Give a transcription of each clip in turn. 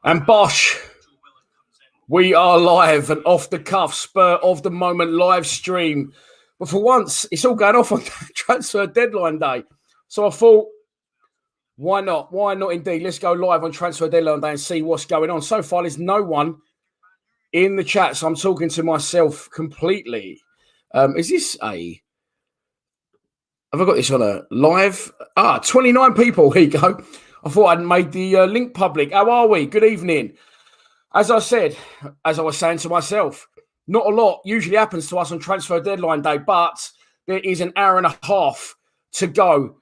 And Bosh, we are live, and off the cuff, spur of the moment live stream. But for once, it's all going off on transfer deadline day. So I thought, why not? Why not indeed? Let's go live on transfer deadline day and see what's going on. So far, there's no one in the chat, so I'm talking to myself completely. Is this a... Have I got this on a live? 29 people. Here you go. I thought I'd made the link public. How are we? Good evening. As I said, as I was saying to myself, not a lot usually happens to us on transfer deadline day, but there is an hour and a half to go.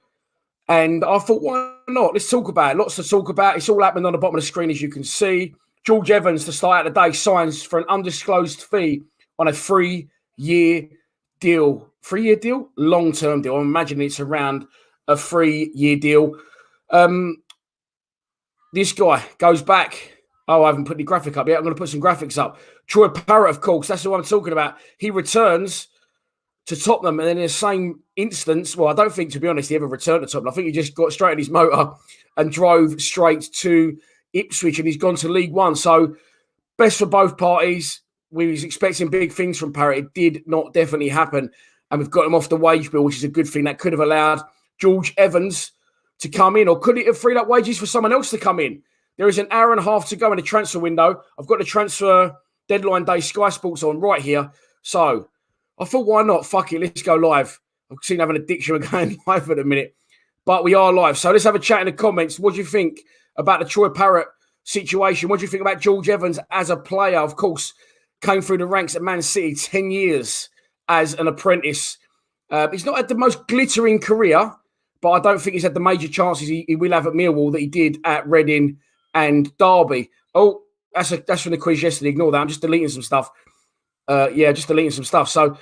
And I thought, why not? Let's talk about it. Lots to talk about. It's all happening on the bottom of the screen, as you can see. George Evans, to start out the day, signs for an undisclosed fee on a 3-year deal. 3-year deal? Long-term deal. I'm imagining it's around a 3-year deal. This guy goes back. Oh, I haven't put the graphic up yet. I'm going to put some graphics up. Troy Parrott, of course. That's what I'm talking about. He returns to Tottenham, and then in the same instance, well, I don't think, to be honest, he ever returned to Tottenham. I think he just got straight in his motor and drove straight to Ipswich, and he's gone to League One. So best for both parties. We was expecting big things from Parrott. It did not definitely happen, and we've got him off the wage bill, which is a good thing. That could have allowed George Evans to come in, or could it have freed up wages for someone else to come in? There is an hour and a half to go in the transfer window. I've got the transfer deadline day Sky Sports on right here. So I thought, why not? Fuck it, let's go live. I've seen having an addiction of going live at a minute, but we are live. So let's have a chat in the comments. What do you think about the Troy Parrott situation? What do you think about George Evans as a player? Of course, came through the ranks at Man City, 10 years as an apprentice. He's not had the most glittering career, but I don't think he's had the major chances he will have at Millwall that he did at Reading and Derby. Oh, that's from the quiz yesterday. Ignore that. I'm just deleting some stuff. Just deleting some stuff. So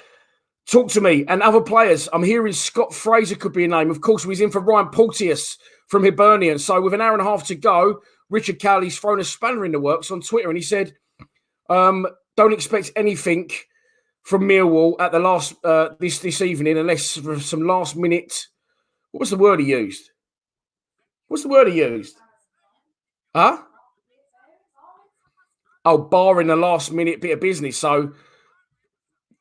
talk to me. And other players, I'm hearing Scott Fraser could be a name. Of course, he's in for Ryan Porteous from Hibernian. So with an hour and a half to go, Richard Cowley's thrown a spanner in the works on Twitter, and he said, don't expect anything from Millwall at the last this evening unless for some last minute. What was the word he used? What's the word he used? Huh? Oh, barring the last minute bit of business. So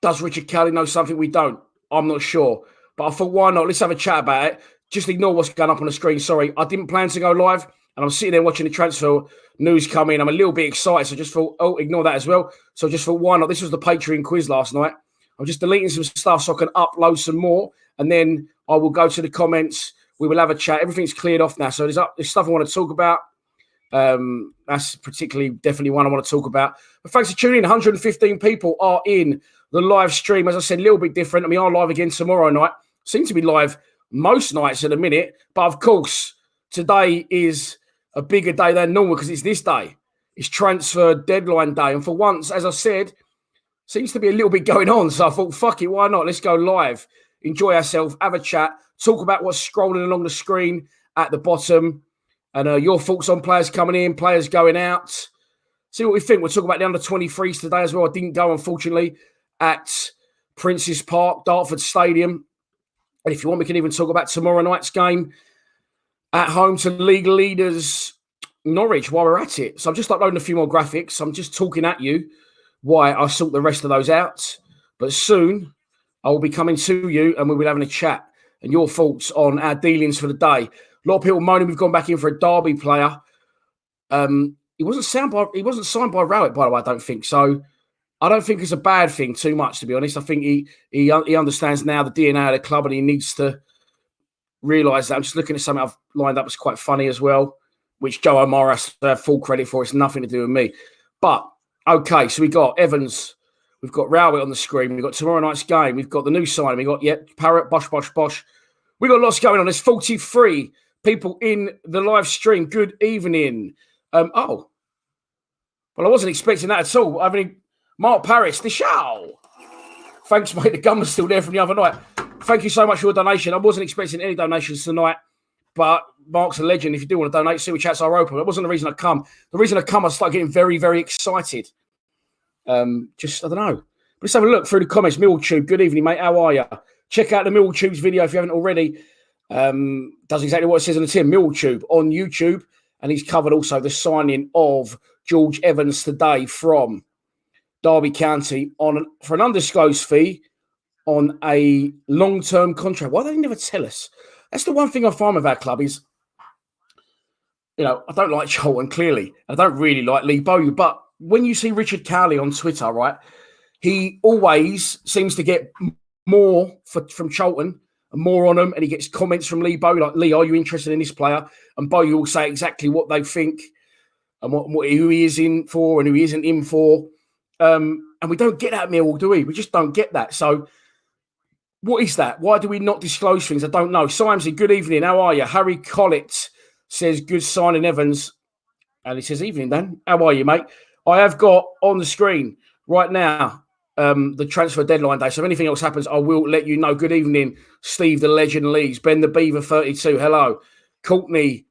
does Richard Cowley know something we don't? I'm not sure. But I thought, why not? Let's have a chat about it. Just ignore what's going up on the screen. Sorry, I didn't plan to go live, and I'm sitting there watching the transfer news come in. I'm a little bit excited, so I just thought, ignore that as well. So I just thought, why not? This was the Patreon quiz last night. I'm just deleting some stuff so I can upload some more, and then I will go to the comments. We will have a chat. Everything's cleared off now. So there's stuff I want to talk about. That's definitely one I want to talk about. But thanks for tuning in. 115 people are in the live stream. As I said, a little bit different. And we are live again tomorrow night. Seem to be live most nights at the minute. But of course, today is a bigger day than normal because it's this day. It's transfer deadline day. And for once, as I said, seems to be a little bit going on. So I thought, fuck it, why not? Let's go live. Enjoy ourselves, have a chat, talk about what's scrolling along the screen at the bottom, and your thoughts on players coming in, players going out. See what we think. We'll talk about the under-23s today as well. I didn't go, unfortunately, at Prince's Park, Dartford Stadium. And if you want, we can even talk about tomorrow night's game at home to league leaders Norwich while we're at it. So I'm just uploading a few more graphics. I'm just talking at you while I sort the rest of those out. But soon I will be coming to you and we will be having a chat and your thoughts on our dealings for the day. A lot of people moaning we've gone back in for a Derby player. He wasn't signed by Rowett, by the way, I don't think. So I don't think it's a bad thing too much, to be honest. I think he understands now the DNA of the club and he needs to realise that. I'm just looking at something I've lined up that's quite funny as well, which Joe O'Mara has to have full credit for. It's nothing to do with me. But, okay, so we got Evans. We've got Rowett on the screen. We've got tomorrow night's game. We've got the new signing. We've got, Parrott, Bosh. We've got lots going on. There's 43 people in the live stream. Good evening. Well, I wasn't expecting that at all. I mean, Mark Paris, the show. Thanks, mate. The gun was still there from the other night. Thank you so much for your donation. I wasn't expecting any donations tonight, but Mark's a legend. If you do want to donate, super chats are open. That wasn't the reason I come. The reason I come, I started getting very, very excited. I don't know. Let's have a look through the comments. Milltube, good evening, mate. How are you? Check out the Mill Tube's video if you haven't already. Does exactly what it says on the tin. Mill Tube on YouTube. And he's covered also the signing of George Evans today from Derby County for an undisclosed fee on a long-term contract. Why don't they never tell us? That's the one thing I find with our club is, I don't like Charlton, clearly. I don't really like Lee Bowyer. But when you see Richard Cowley on Twitter, right, he always seems to get more from Charlton and more on them, and he gets comments from Lee Bowyer like, Lee, are you interested in this player? And Bowyer will say exactly what they think and who he is in for and who he isn't in for. And we don't get that at Millwall, do we? We just don't get that. So what is that? Why do we not disclose things? I don't know. Simesy, good evening. How are you? Harry Collett says, good signing, Evans. And he says, evening, Dan. How are you, mate? I have got on the screen right now the transfer deadline day. So if anything else happens, I will let you know. Good evening, Steve the Legend Lees. Ben the Beaver 32. Hello. Courtney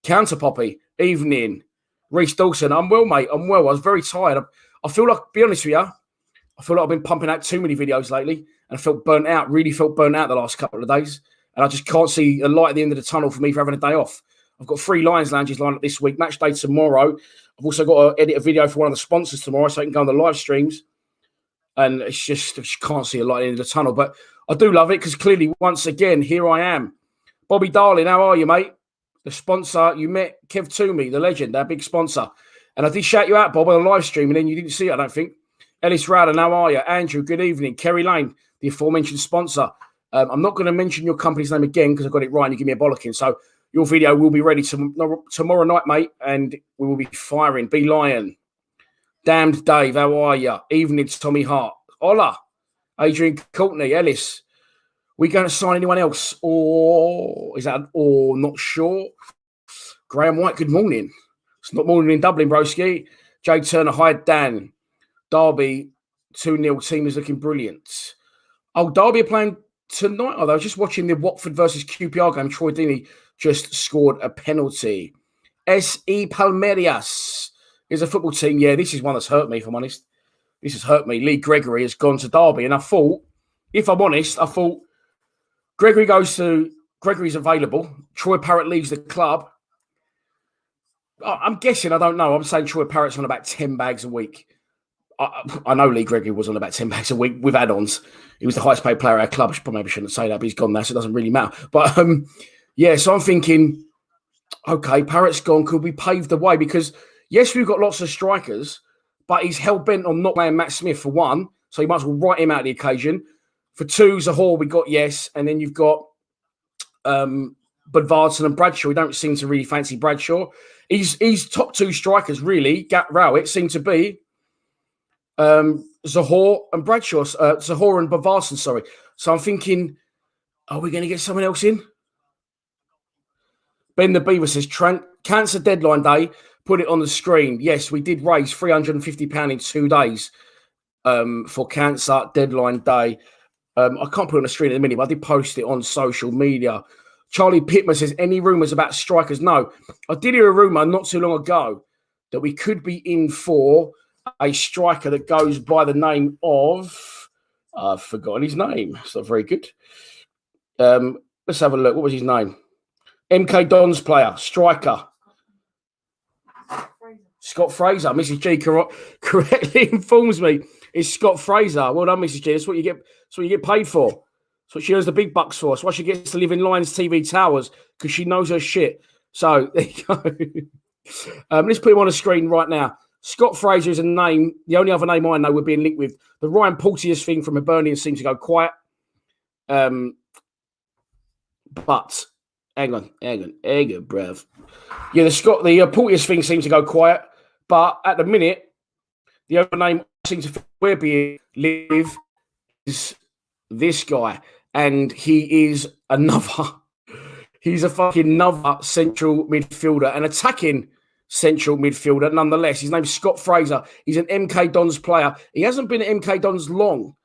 Counterpoppy. Evening. Reece Dawson. I'm well, mate. I'm well. I was very tired. I feel like, be honest with you, I feel like I've been pumping out too many videos lately and I felt burnt out, really felt burnt out the last couple of days. And I just can't see a light at the end of the tunnel for me for having a day off. I've got 3 Lions Lounges lined up this week. Match day tomorrow. I've also got to edit a video for one of the sponsors tomorrow so I can go on the live streams. And it's just, I just can't see a light at the end of the tunnel. But I do love it because clearly, once again, here I am. Bobby Darling, how are you, mate? The sponsor, you met Kev Toomey, the legend, our big sponsor. And I did shout you out, Bob, on the live stream, and then you didn't see it, I don't think. Ellis Rowden, how are you? Andrew, good evening. Kerry Lane, the aforementioned sponsor. I'm not going to mention your company's name again because I got it right and you give me a bollocking. So your video will be ready tomorrow night, mate, and we will be firing. Be Lion. Damned Dave, how are you? Evening, Tommy Hart. Hola. Adrian Courtney, Ellis. We going to sign anyone else? Or is that an or? Not sure. Graham White, good morning. It's not morning in Dublin, broski. Jay Turner, hi, Dan. Derby, 2-0. Team is looking brilliant. Oh, Derby are playing tonight. Oh, I was just watching the Watford versus QPR game. Troy Deeney just scored a penalty. SE Palmeiras is a football team. Yeah, this is one that's hurt me, if I'm honest. This has hurt me. Lee Gregory has gone to Derby. And I thought, if I'm honest, Gregory's available. Troy Parrott leaves the club. I'm guessing, I don't know. I'm saying Troy Parrott's on about 10 bags a week. I know Lee Gregory was on about 10 bags a week with add-ons. He was the highest paid player at our club. I maybe shouldn't say that, but he's gone now, so it doesn't really matter. But yeah, so I'm thinking, okay, Parrott's gone. Could we pave the way? Because yes, we've got lots of strikers, but he's hell-bent on not playing Matt Smith for one, so you might as well write him out of the occasion. For two, Zahor, we got yes, and then you've got Budvarsson and Bradshaw. We don't seem to really fancy Bradshaw. He's top 2 strikers, really. Gat Rowett seem to be Zahor and Bradshaw, Zahor and Budvarsson, sorry. So I'm thinking, are we going to get someone else in? Ben the Beaver says, cancer deadline day, put it on the screen. Yes, we did raise £350 in 2 days for cancer deadline day. I can't put it on the screen at the minute, but I did post it on social media. Charlie Pittman says, any rumours about strikers? No. I did hear a rumour not too long ago that we could be in for a striker that goes by the name of... I've forgotten his name. It's not very good. Let's have a look. What was his name? MK Dons player, striker. Scott Fraser. Mrs. G correctly informs me it's Scott Fraser. Well done, Mrs. G. That's what you get. That's what you get paid for. That's what she earns the big bucks for. That's why she gets to live in Lions TV Towers, because she knows her shit. So there you go. Let's put him on the screen right now. Scott Fraser is a name. The only other name I know we're being linked with. The Ryan Porteous thing from Hibernian seems to go quiet. But hang on, bruv. Yeah, the Porteous thing seems to go quiet. But at the minute, the other name seems to we're being live is this guy, and he is he's a fucking another central midfielder, an attacking central midfielder nonetheless. His name's Scott Fraser. He's an MK Dons player. He hasn't been at MK Dons long,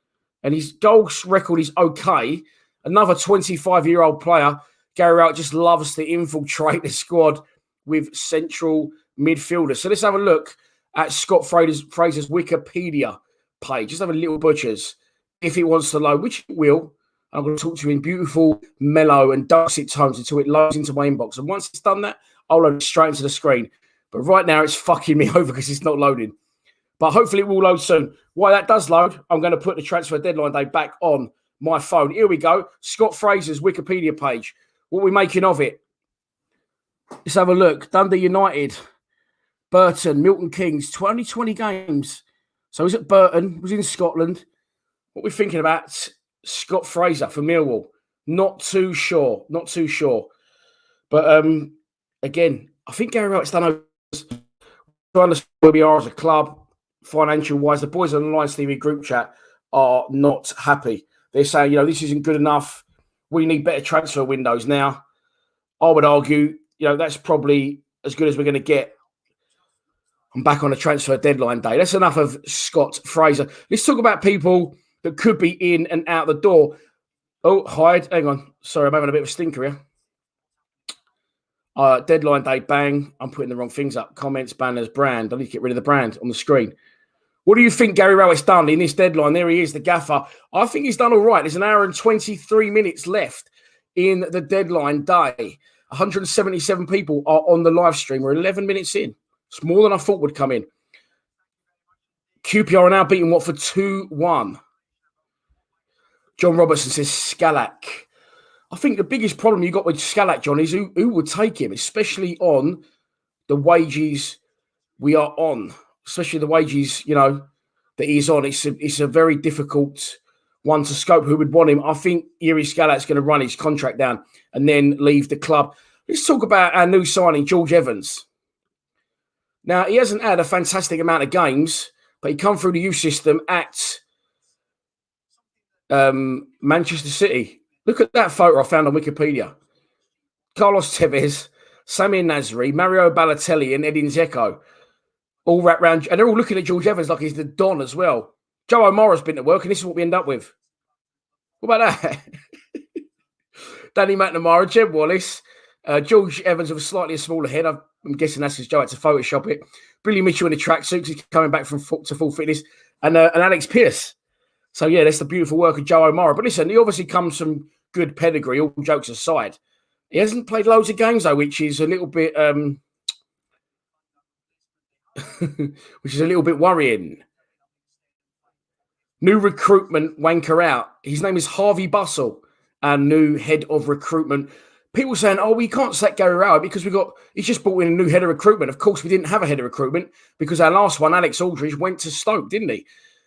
and his goal record is okay. Another 25-year-old player. Gary Rowett just loves to infiltrate the squad with central midfielders. So let's have a look at Scott Fraser's Wikipedia page. Just have a little butchers if he wants to load, which it will. I'm going to talk to you in beautiful, mellow and dulcet tones until it loads into my inbox. And once it's done that, I'll load it straight into the screen. But right now, it's fucking me over because it's not loading. But hopefully it will load soon. While that does load, I'm going to put the transfer deadline day back on my phone. Here we go. Scott Fraser's Wikipedia page. What are we making of it? Let's have a look. Dundee United, Burton, Milton Keynes, 20 games. So he's at Burton, was in Scotland. What are we thinking about Scott Fraser for Millwall? Not too sure. But again, I think Gary Rowett's done over to understand where we are as a club, financial-wise. The boys on the Lions TV group chat are not happy. They're saying, this isn't good enough. We need better transfer windows now. I would argue, that's probably as good as we're going to get. I'm back on a transfer deadline day. That's enough of Scott Fraser. Let's talk about people that could be in and out the door. Oh, hide. Hang on. Sorry, I'm having a bit of a stinker here. Deadline day, bang. I'm putting the wrong things up. Comments, banners, brand. I need to get rid of the brand on the screen. What do you think Gary Rowett's done in this deadline? There he is, the gaffer. I think he's done all right. There's an hour and 23 minutes left in the deadline day. 177 people are on the live stream. We're 11 minutes in. It's more than I thought would come in. QPR are now beating Watford 2-1. John Robertson says Scalak. I think the biggest problem you got with Scalak, John, is who would take him, especially on the wages we are on, especially the wages, that he's on. It's a very difficult one to scope who would want him. I think Yuri Scalak's going to run his contract down and then leave the club. Let's talk about our new signing, George Evans. Now, he hasn't had a fantastic amount of games, but he come through the youth system at Manchester City. Look at that photo I found on Wikipedia. Carlos Tevez, Samir Nasri, Mario Balotelli and Edin Dzeko all wrapped around. And they're all looking at George Evans like he's the Don as well. Joe O'Mara's been to work, and this is what we end up with. What about that? Danny McNamara, Jeb Wallace, George Evans with a slightly smaller head. I'm guessing that's his Joe had to Photoshop it. Billy Mitchell in the tracksuits. He's coming back from to full fitness. And Alex Pearce. So, yeah, that's the beautiful work of Joe O'Mara. But listen, he obviously comes from good pedigree, all jokes aside. He hasn't played loads of games, though, which is a little bit worrying. New recruitment wanker out. His name is Harvey Bustle, our new head of recruitment. People saying, we can't sack Gary Rowett because he's just brought in a new head of recruitment. Of course, we didn't have a head of recruitment because our last one, Alex Aldridge, went to Stoke, didn't he?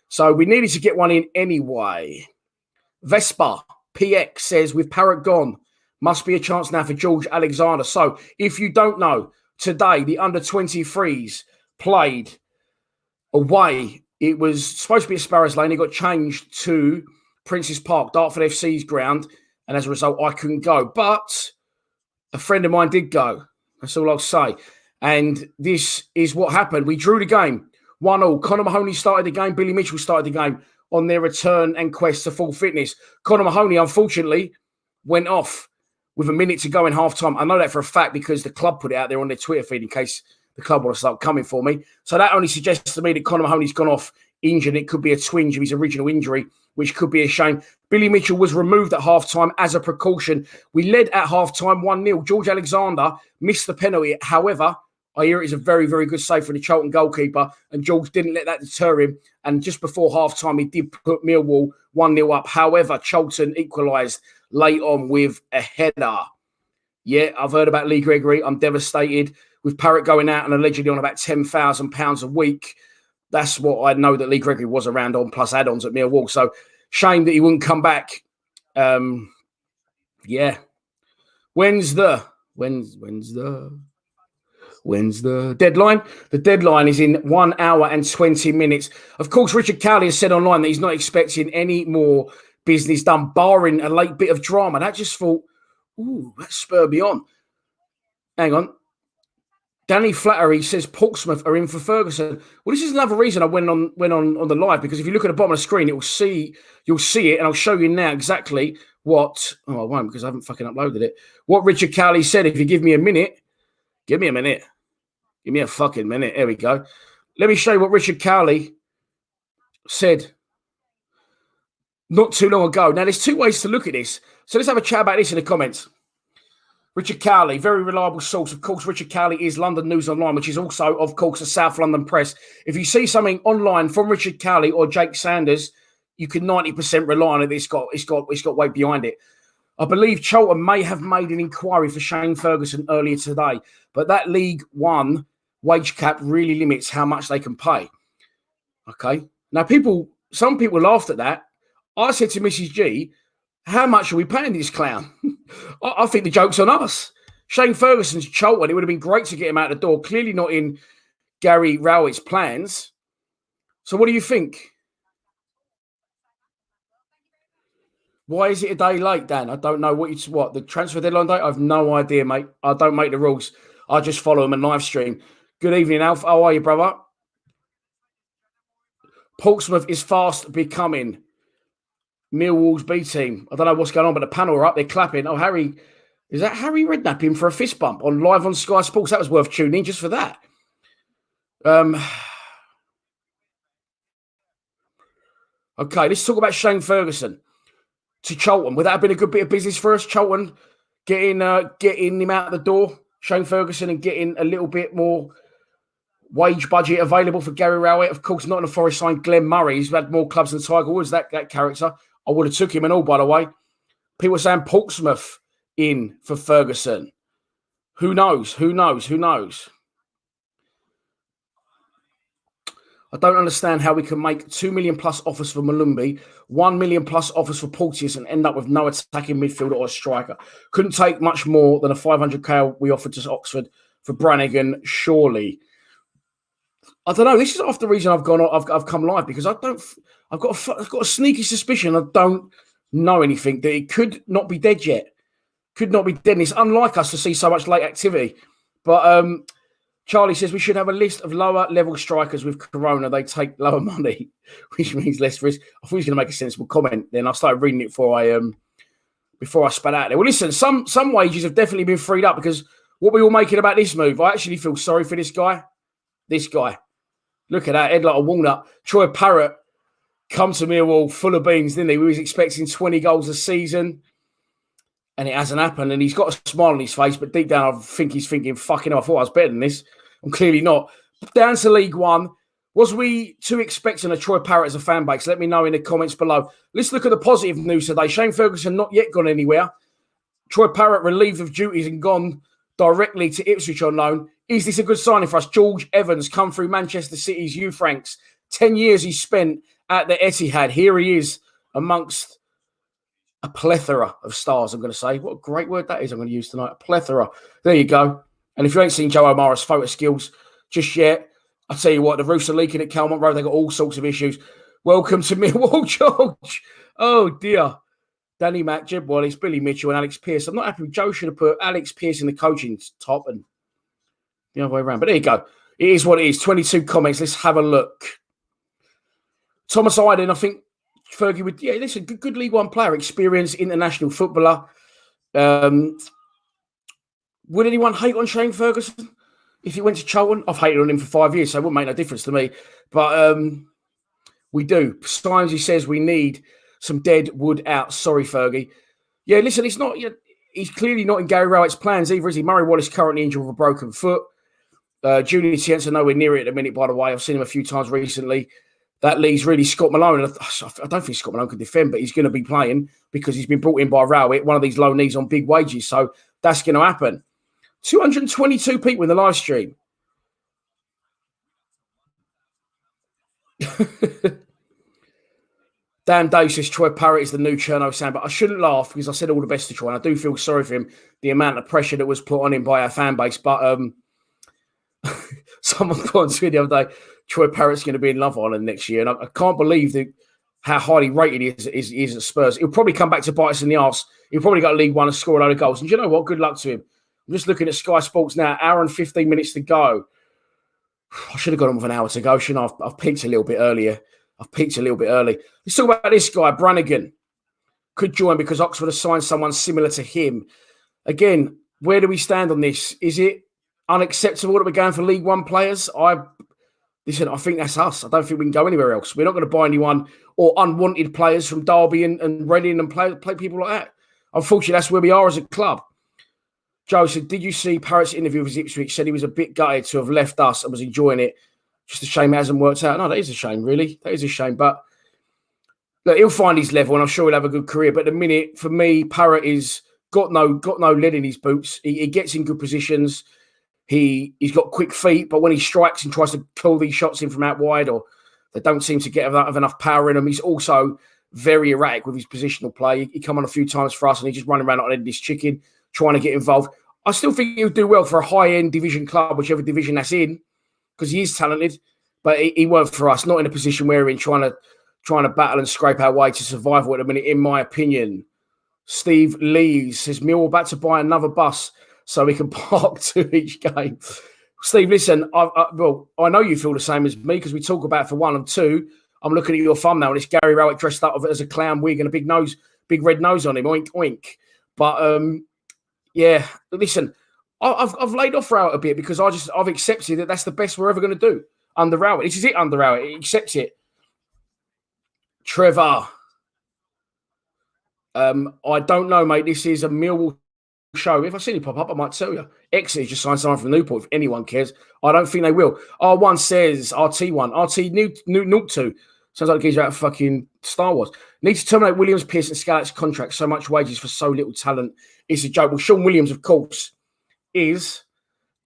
So we needed to get one in anyway. Vespa PX says, with Parrott gone, must be a chance now for George Alexander. So if you don't know, today the under-23s played away. It was supposed to be at Sparrows Lane. It got changed to Prince's Park, Dartford FC's ground. And as a result, I couldn't go. But a friend of mine did go. That's all I'll say. And this is what happened. We drew the game 1-1. Conor Mahoney started the game. Billy Mitchell started the game on their return and quest to full fitness. Conor Mahoney, unfortunately, went off with a minute to go in half-time. I know that for a fact because the club put it out there on their Twitter feed in case the club want to start coming for me. So that only suggests to me that Conor Mahoney's gone off injured. It could be a twinge of his original injury, which could be a shame. Billy Mitchell was removed at half-time as a precaution. We led at half-time 1-0. George Alexander missed the penalty. However, I hear it is a very, very good save for the Charlton goalkeeper, and George didn't let that deter him. And just before half-time, he did put Millwall 1-0 up. However, Charlton equalised late on with a header. Yeah, I've heard about Lee Gregory. I'm devastated. With Parrott going out and allegedly on about £10,000 a week, that's what I know that Lee Gregory was around on, plus add-ons at Millwall. So, shame that he wouldn't come back. Yeah. When's the deadline? The deadline is in 1 hour and 20 minutes. Of course, Richard Cowley has said online that he's not expecting any more business done, barring a late bit of drama. That just thought, that spurred me on. Hang on. Danny Flattery says Portsmouth are in for Ferguson. Well, this is another reason I went on the live, because if you look at the bottom of the screen, you'll see it, and I'll show you now exactly what. I won't because I haven't fucking uploaded it. What Richard Cowley said. If you give me a minute, give me a fucking minute. There we go. Let me show you what Richard Cowley said. not too long ago. Now, there's two ways to look at this. So let's have a chat about this in the comments. Richard Cowley, very reliable source. Of course, Richard Cowley is London News Online, which is also, of course, a South London press. If you see something online from Richard Cowley or Jake Sanders, you can 90% rely on it. It's got weight behind it. I believe Charlton may have made an inquiry for Shane Ferguson earlier today, but that League One wage cap really limits how much they can pay. Okay. Now, some people laughed at that. I said to Mrs. G, how much are we paying this clown? I think the joke's on us. Shane Ferguson's Charlton. It would have been great to get him out the door. Clearly not in Gary Rowett's plans. So what do you think? Why is it a day late, Dan? I don't know what the transfer deadline date. I have no idea, mate. I don't make the rules. I just follow them and live stream. Good evening, Alf. How are you, brother? Portsmouth is fast becoming Millwall's B team. I don't know what's going on, but the panel are up. They're clapping. Oh, Harry. Is that Harry Redknapp for a fist bump live on Sky Sports? That was worth tuning in just for that. Okay, let's talk about Shane Ferguson to Charlton. Would that have been a good bit of business for us, Charlton? Getting him out the door, Shane Ferguson, and getting a little bit more wage budget available for Gary Rowett. Of course, not in the Forest signed Glenn Murray. He's had more clubs than Tiger Woods, that character. I would have took him and all, by the way. People are saying Portsmouth in for Ferguson. Who knows? Who knows? Who knows? I don't understand how we can make 2 million plus offers for Malumbi, 1 million plus offers for Porteous, and end up with no attacking midfielder or striker. Couldn't take much more than a 500k we offered to Oxford for Brannigan, surely. I don't know. This is half the reason I've come live, because I've got a sneaky suspicion I don't know anything, that it could not be dead yet. Could not be dead. And it's unlike us to see so much late activity. But Charlie says we should have a list of lower level strikers with Corona. They take lower money, which means less risk. I thought he was going to make a sensible comment. Then I started reading it before I spat out there. Well, listen, some wages have definitely been freed up, because what we all making about this move, I actually feel sorry for this guy. This guy. Look at that, head like a walnut. Troy Parrott come to Millwall full of beans, didn't he? We was expecting 20 goals a season, and it hasn't happened. And he's got a smile on his face, but deep down I think he's thinking, fucking hell, I thought I was better than this. I'm clearly not. Down to League One. Was we too expecting a Troy Parrott as a fan base? Let me know in the comments below. Let's look at the positive news today. Shane Ferguson not yet gone anywhere. Troy Parrott relieved of duties and gone directly to Ipswich on loan. Is this a good signing for us? George Evans come through Manchester City's youth ranks. 10 years he spent at the Etihad. Here he is amongst a plethora of stars, I'm going to say. What a great word that is I'm going to use tonight. A plethora. There you go. And if you ain't seen Joe O'Mara's photo skills just yet, I'll tell you what, the roofs are leaking at Calmont Road. They've got all sorts of issues. Welcome to Millwall, George. Oh, dear. Danny Mack, Jeb Wallace, Billy Mitchell and Alex Pearce. I'm not happy. Joe should have put Alex Pearce in the coaching top and the other way around. But there you go. It is what it is. 22 comments. Let's have a look. Thomas Iden, I think Fergie would, listen, good League One player, experienced international footballer. Would anyone hate on Shane Ferguson if he went to Charlton? I've hated on him for 5 years, so it wouldn't make no difference to me. But we do. Sometimes he says we need some dead wood out. Sorry, Fergie. Yeah, listen, it's not. He's clearly not in Gary Rowett's plans either, is he? Murray Wallace currently injured with a broken foot. Julian Tienza nowhere near it at the minute, by the way. I've seen him a few times recently. That leaves really Scott Malone. And I don't think Scott Malone can defend, but he's going to be playing because he's been brought in by Rowett, one of these low knees on big wages. So that's going to happen. 222 people in the live stream. Dan Dave says Troy Parrott is the new Cherno Sam, but I shouldn't laugh because I said all the best to Troy, and I do feel sorry for him, the amount of pressure that was put on him by our fan base. But someone put on Twitter the other day, Troy Parrott's going to be in Love Island next year, and I can't believe how highly rated he is at Spurs. He'll probably come back to bite us in the arse. He'll probably go to League One and score a load of goals. And you know what? Good luck to him. I'm just looking at Sky Sports now, hour and 15 minutes to go. I should have got on with an hour to go, shouldn't I? I've peaked a little bit earlier. Let's talk about this guy, Brannigan. Could join because Oxford has signed someone similar to him. Again, where do we stand on this? Is it unacceptable that we're going for League One players? listen, I think that's us. I don't think we can go anywhere else. We're not going to buy anyone or unwanted players from Derby and Reading and play people like that. Unfortunately, that's where we are as a club. Joe said, did you see Parrott's interview with Ipswich? Said he was a bit gutted to have left us and was enjoying it. Just a shame it hasn't worked out. No, that is a shame, really. That is a shame. But look, he'll find his level and I'm sure he'll have a good career. But at the minute, for me, Parrott is got no lead in his boots. He gets in good positions. He's got quick feet, but when he strikes and tries to pull these shots in from out wide, or they don't seem to get enough power in him, he's also very erratic with his positional play. He come on a few times for us and he's just running around like this chicken, trying to get involved. I still think he'll do well for a high-end division club, whichever division that's in, because he is talented, but he won't for us, not in a position where we're in trying to battle and scrape our way to survival at the minute, in my opinion. Steve Lee says, Millwall about to buy another bus so we can park to each game. Steve, listen, I know you feel the same as me because we talk about for 1 and 2. I'm looking at your thumbnail and it's Gary Rowett dressed up as a clown wig and a big red nose on him. Oink, oink. But, yeah, listen, I've laid off Rowett a bit because I've accepted that that's the best we're ever going to do under Rowett. This is it under Rowett. He accepts it. Trevor. I don't know, mate. This is a Millwall show. If I see it pop up, I might tell you. Exeter just signed someone from Newport. If anyone cares, I don't think they will. R1 says RT1, RT Nuke 2. Sounds like he's out fucking Star Wars. Need to terminate Williams, Pearce, and Scalax's contract. So much wages for so little talent. It's a joke. Well, Sean Williams, of course, is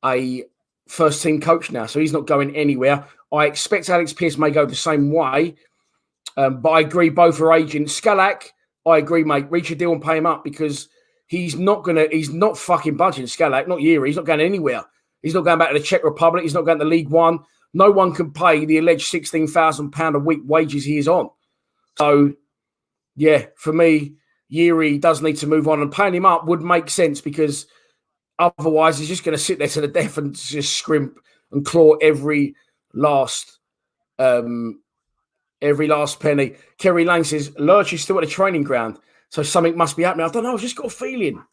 a first team coach now, so he's not going anywhere. I expect Alex Pearce may go the same way, but I agree both are agents. Scalax, I agree, mate. Reach a deal and pay him up because he's not fucking budging. Scalax, not Yeri. He's not going anywhere. He's not going back to the Czech Republic. He's not going to League One. No one can pay the alleged £16,000 a week wages he is on. So, yeah, for me, Yeri does need to move on, and paying him up would make sense because otherwise he's just going to sit there to the death and just scrimp and claw every last penny. Kerry Lane says, Lurch is still at the training ground, so something must be happening. I don't know. I've just got a feeling.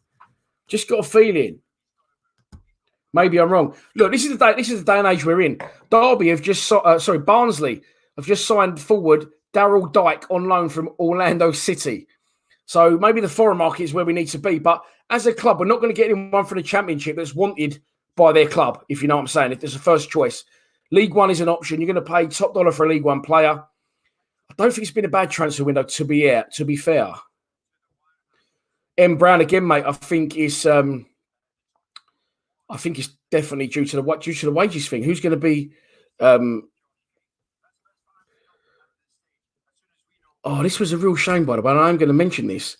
Maybe I'm wrong. Look, this is the day and age we're in. Derby have Barnsley have just signed forward Daryl Dyke on loan from Orlando City. So maybe the foreign market is where we need to be. But as a club, we're not going to get anyone from the Championship that's wanted by their club, if you know what I'm saying. If there's a first choice. League One is an option. You're going to pay top dollar for a League One player. I don't think it's been a bad transfer window, to be fair. M. Brown again, mate, I think it's definitely due to the wages thing. Who's going to be this was a real shame, by the way. And I'm going to mention this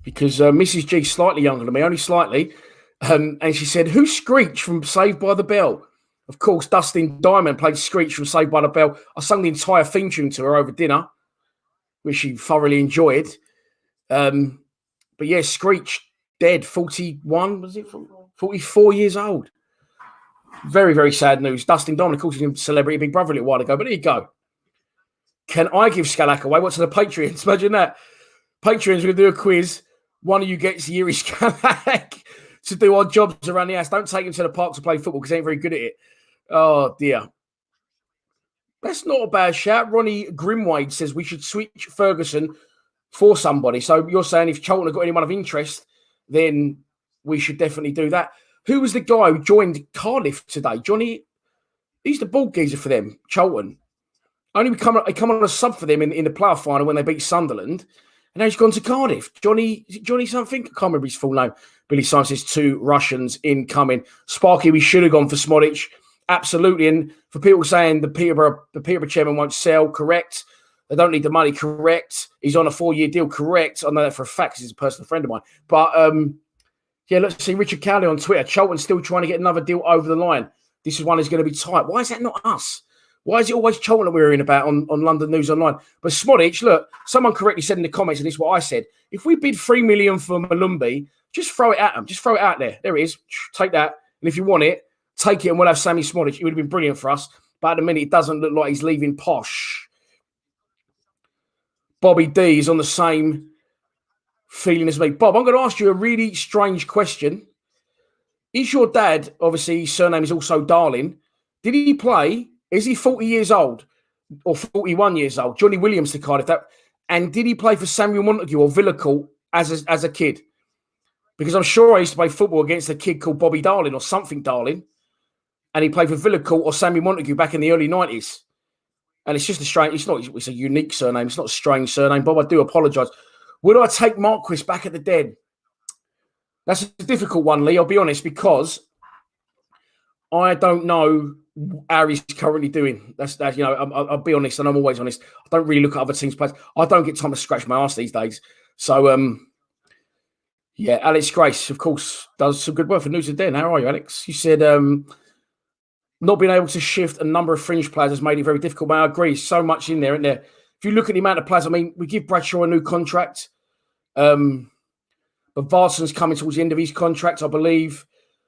because Mrs. G, slightly younger than me, only slightly, and she said, who Screech from Saved by the Bell? Of course, Dustin Diamond played Screech from Saved by the Bell. I sung the entire theme tune to her over dinner, which she thoroughly enjoyed. But yeah, Screech, dead, 41, was it? 44 years old. Very, very sad news. Dustin Diamond, of course, he's a celebrity Big Brother a little while ago, but there you go. Can I give Scalax away? What's the Patreons? Imagine that. Patreons, we're going to do a quiz. One of you gets Yuri Scalax to do odd jobs around the house. Don't take him to the park to play football because he ain't very good at it. Oh, dear. That's not a bad shout. Ronnie Grimwade says we should switch Ferguson for somebody. So you're saying if Charlton have got anyone of interest, then we should definitely do that. Who was the guy who joined Cardiff today? Johnny, he's the ball geezer for them, Charlton. Only come on a sub for them in the playoff final when they beat Sunderland. And now he's gone to Cardiff. Johnny something? I can't remember his full name. Billy Simon says 2 Russians incoming. Sparky, we should have gone for Smodic. Absolutely. And for people saying the Peterborough chairman won't sell, correct. They don't need the money, correct. He's on a 4-year deal, correct. I know that for a fact because he's a personal friend of mine. But, yeah, let's see. Richard Cowley on Twitter. Charlton's still trying to get another deal over the line. This is one that's going to be tight. Why is that not us? Why is it always Charlton that we're hearing about on London News Online? But Smodic, look, someone correctly said in the comments, and this is what I said. If we bid $3 million for Malumbi, just throw it at them. Just throw it out there. There it is. Take that. And if you want it, take it and we'll have Sammy Smodic. It would have been brilliant for us. But at the minute, it doesn't look like he's leaving posh. Bobby D is on the same feeling as me. Bob, I'm going to ask you a really strange question. Is your dad, obviously his surname is also Darling, did he play Is he 40 years old or 41 years old? Johnny Williams to Cardiff. And did he play for Samuel Montague or Villacourt as a kid? Because I'm sure I used to play football against a kid called Bobby Darling or something Darling. And he played for Villacourt or Samuel Montague back in the early 90s. And it's just a strange, it's a unique surname. It's not a strange surname. Bob, I do apologise. Would I take Marquis back at the dead? That's a difficult one, Lee, I'll be honest, because I don't know how he's currently doing. That's I'll be honest, and I'm always honest. I don't really look at other teams' players. I don't get time to scratch my arse these days. So, yeah, Alex Grace, of course, does some good work for News of Den. How are you, Alex? You said not being able to shift a number of fringe players has made it very difficult. I agree. So much in there, isn't there? If you look at the amount of players, I mean, we give Bradshaw a new contract. But Varson's coming towards the end of his contract, I believe.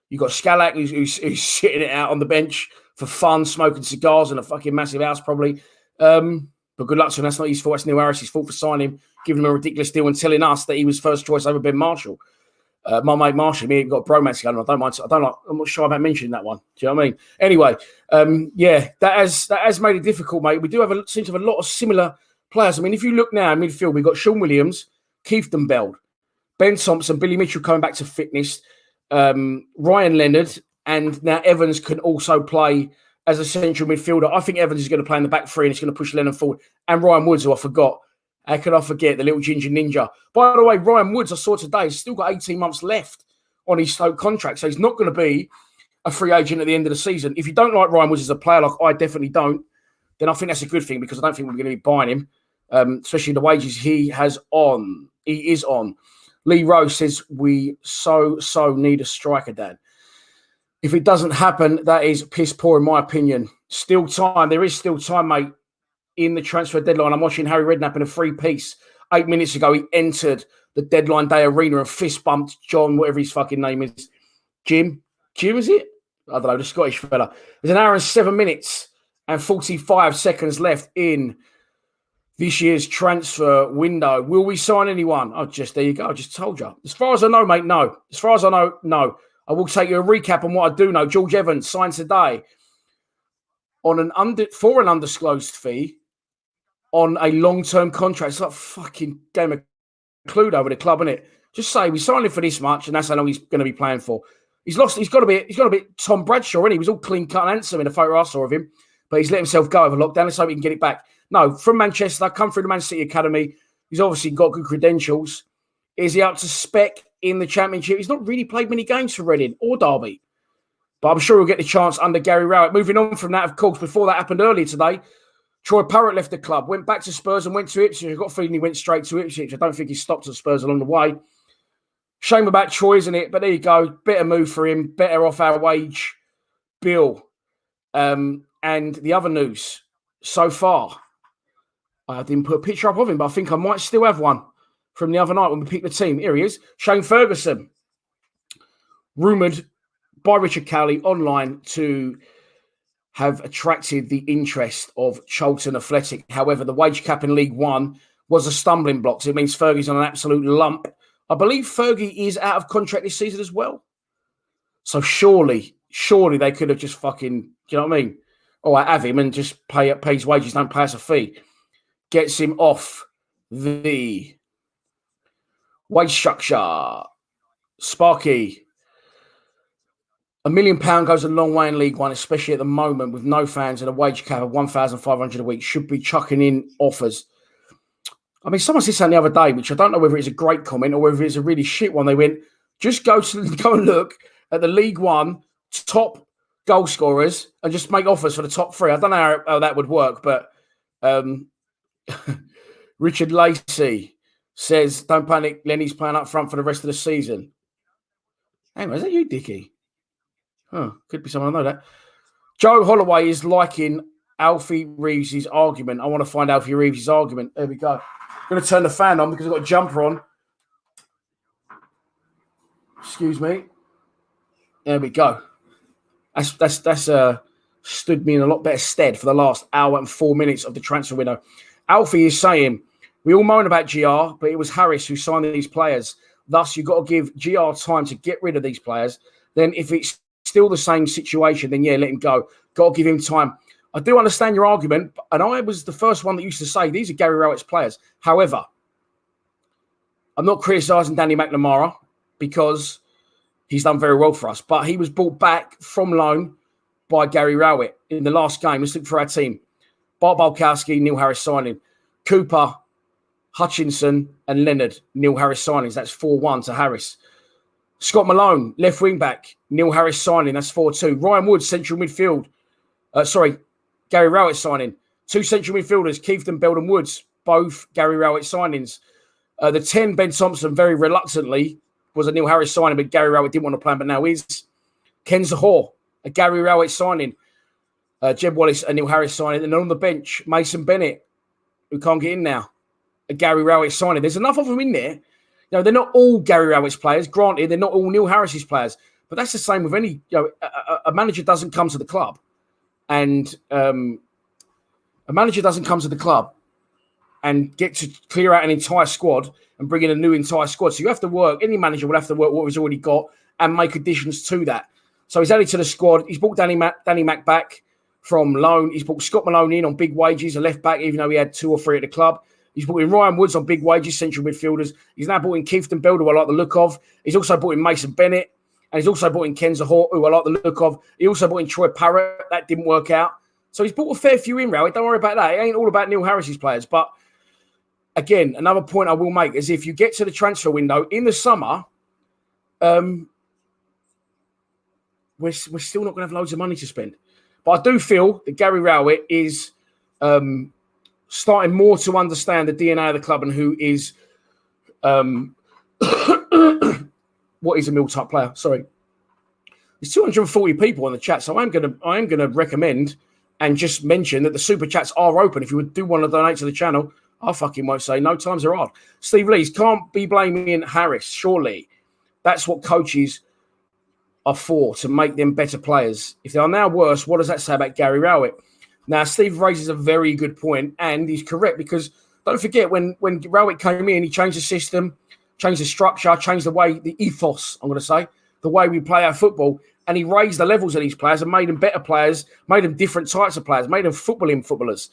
You've got Scalak, who's sitting it out on the bench for fun, smoking cigars in a fucking massive house, probably. But good luck to him. That's not his fault. That's Neil Harris's fault for signing him, giving him a ridiculous deal and telling us that he was first choice over Ben Marshall. My mate Marshall, me, got bromance going on. I'm not sure about mentioning that one. Do you know what I mean? Anyway, yeah, that has made it difficult, mate. We do seem to have a lot of similar players. I mean, if you look now in midfield, we've got Sean Williams, Keith Dunbeld, Ben Thompson, Billy Mitchell coming back to fitness, Ryan Leonard, and now Evans can also play as a central midfielder. I think Evans is going to play in the back three and it's going to push Lennon forward. And Ryan Woods, who I forgot. How could I forget the little ginger ninja? By the way, Ryan Woods, I saw today, has still got 18 months left on his Stoke contract. So he's not going to be a free agent at the end of the season. If you don't like Ryan Woods as a player, like I definitely don't, then I think that's a good thing because I don't think we're going to be buying him, especially the wages he is on. Lee Rose says, we so need a striker, Dad. If it doesn't happen, that is piss poor in my opinion. Still time. There is still time, mate, in the transfer deadline. I'm watching Harry Redknapp in a free piece. 8 minutes ago, he entered the deadline day arena and fist bumped John, whatever his fucking name is. Jim, is it? I don't know, the Scottish fella. There's an hour and 7 minutes and 45 seconds left in this year's transfer window. Will we sign anyone? Oh, there you go. I just told you. As far as I know, mate, no. As far as I know, no. I will take you a recap on what I do know. George Evans signed today on for an undisclosed fee on a long-term contract. It's like fucking game of Cluedo with the club, isn't it? Just say we signed him for this much, and that's how long he's going to be playing for. He's got to be Tom Bradshaw, isn't he? He was all clean cut and handsome in the photo I saw of him, but he's let himself go over lockdown. Let's hope he can get it back. No, from Manchester, come through the Man City Academy. He's obviously got good credentials. Is he up to spec in the Championship? He's not really played many games for Reading or Derby, but I'm sure he'll get the chance under Gary Rowett. Moving on from that, of course, before that happened earlier today, Troy Parrott left the club, went back to Spurs and went to Ipswich. I've got a feeling he went straight to Ipswich. I don't think he stopped at Spurs along the way. Shame about Troy, isn't it? But there you go. Better move for him. Better off our wage bill. And the other news so far, I didn't put a picture up of him, but I think I might still have one from the other night when we picked the team. Here he is. Shane Ferguson, rumoured by Richard Cowley online to have attracted the interest of Charlton Athletic. However, the wage cap in League One was a stumbling block. So it means Fergie's on an absolute lump. I believe Fergie is out of contract this season as well. So surely they could have just fucking, do you know what I mean? All right, have him and just pay his wages, don't pay us a fee. Gets him off the wage structure. Sparky. £1 million goes a long way in League One, especially at the moment with no fans and a wage cap of 1,500 a week. Should be chucking in offers. I mean, someone said something the other day, which I don't know whether it's a great comment or whether it's a really shit one. They went, just go and look at the League One top goal scorers and just make offers for the top three. I don't know how that would work, but Richard Lacey says, don't panic, Lenny's playing up front for the rest of the season. Hang on, is that you, Dickie? Oh, could be someone I know that. Joe Holloway is liking Alfie Reeves' argument. I want to find Alfie Reeves' argument. There we go. I'm going to turn the fan on because I've got a jumper on. Excuse me. There we go. That's stood me in a lot better stead for the last hour and 4 minutes of the transfer window. Alfie is saying, we all moan about GR, but it was Harris who signed these players. Thus, you've got to give GR time to get rid of these players. Then if it's still the same situation, then yeah, let him go. Got to give him time. I do understand your argument, and I was the first one that used to say these are Gary Rowett's players. However, I'm not criticising Danny McNamara because he's done very well for us, but he was brought back from loan by Gary Rowett in the last game. Let's look for our team. Bart Bulkowski, Neil Harris signing. Cooper, Hutchinson, and Leonard, Neil Harris signings. That's 4-1 to Harris. Scott Malone, left wing back, Neil Harris signing. That's 4-2. Ryan Woods, central midfield. Gary Rowett signing. 2 central midfielders, Keithton, Belden, Woods, both Gary Rowett signings. The 10, Ben Thompson, very reluctantly, was a Neil Harris signing, but Gary Rowett didn't want to play him, but now is. Ken Zahor, a Gary Rowett signing. Jeb Wallace, a Neil Harris signing. And on the bench, Mason Bennett, who can't get in now, a Gary Rowett signing. There's enough of them in there. They're not all Gary Rowett's players. Granted, they're not all Neil Harris's players. But that's the same with any, a manager doesn't come to the club. And a manager doesn't come to the club and get to clear out an entire squad and bring in a new entire squad. So you have to work, any manager will have to work what he's already got and make additions to that. So he's added to the squad. He's brought Danny Mack back from loan. He's brought Scott Malone in on big wages, a left back, even though he had 2 or 3 at the club. He's brought in Ryan Woods on big wages, central midfielders. He's now brought in Keithton Bell, who I like the look of. He's also brought in Mason Bennett. And he's also brought in Ken Zahor, who I like the look of. He also brought in Troy Parrott. That didn't work out. So he's brought a fair few in, Rowett. Don't worry about that. It ain't all about Neil Harris's players. But again, another point I will make is if you get to the transfer window in the summer, we're still not going to have loads of money to spend. But I do feel that Gary Rowett is starting more to understand the DNA of the club and who is what is a Mill type player. Sorry. There's 240 people on the chat, so I am going to recommend and just mention that the super chats are open. If you do want to donate to the channel, I fucking won't say no. Times are hard. Steve Lees can't be blaming Harris, surely. That's what coaches are for, to make them better players. If they are now worse, what does that say about Gary Rowett? Now, Steve raises a very good point, and he's correct, because don't forget, when Rowett came in, he changed the system, changed the structure, changed the way, the ethos, I'm going to say, the way we play our football, and he raised the levels of these players and made them better players, made them different types of players, made them footballing footballers.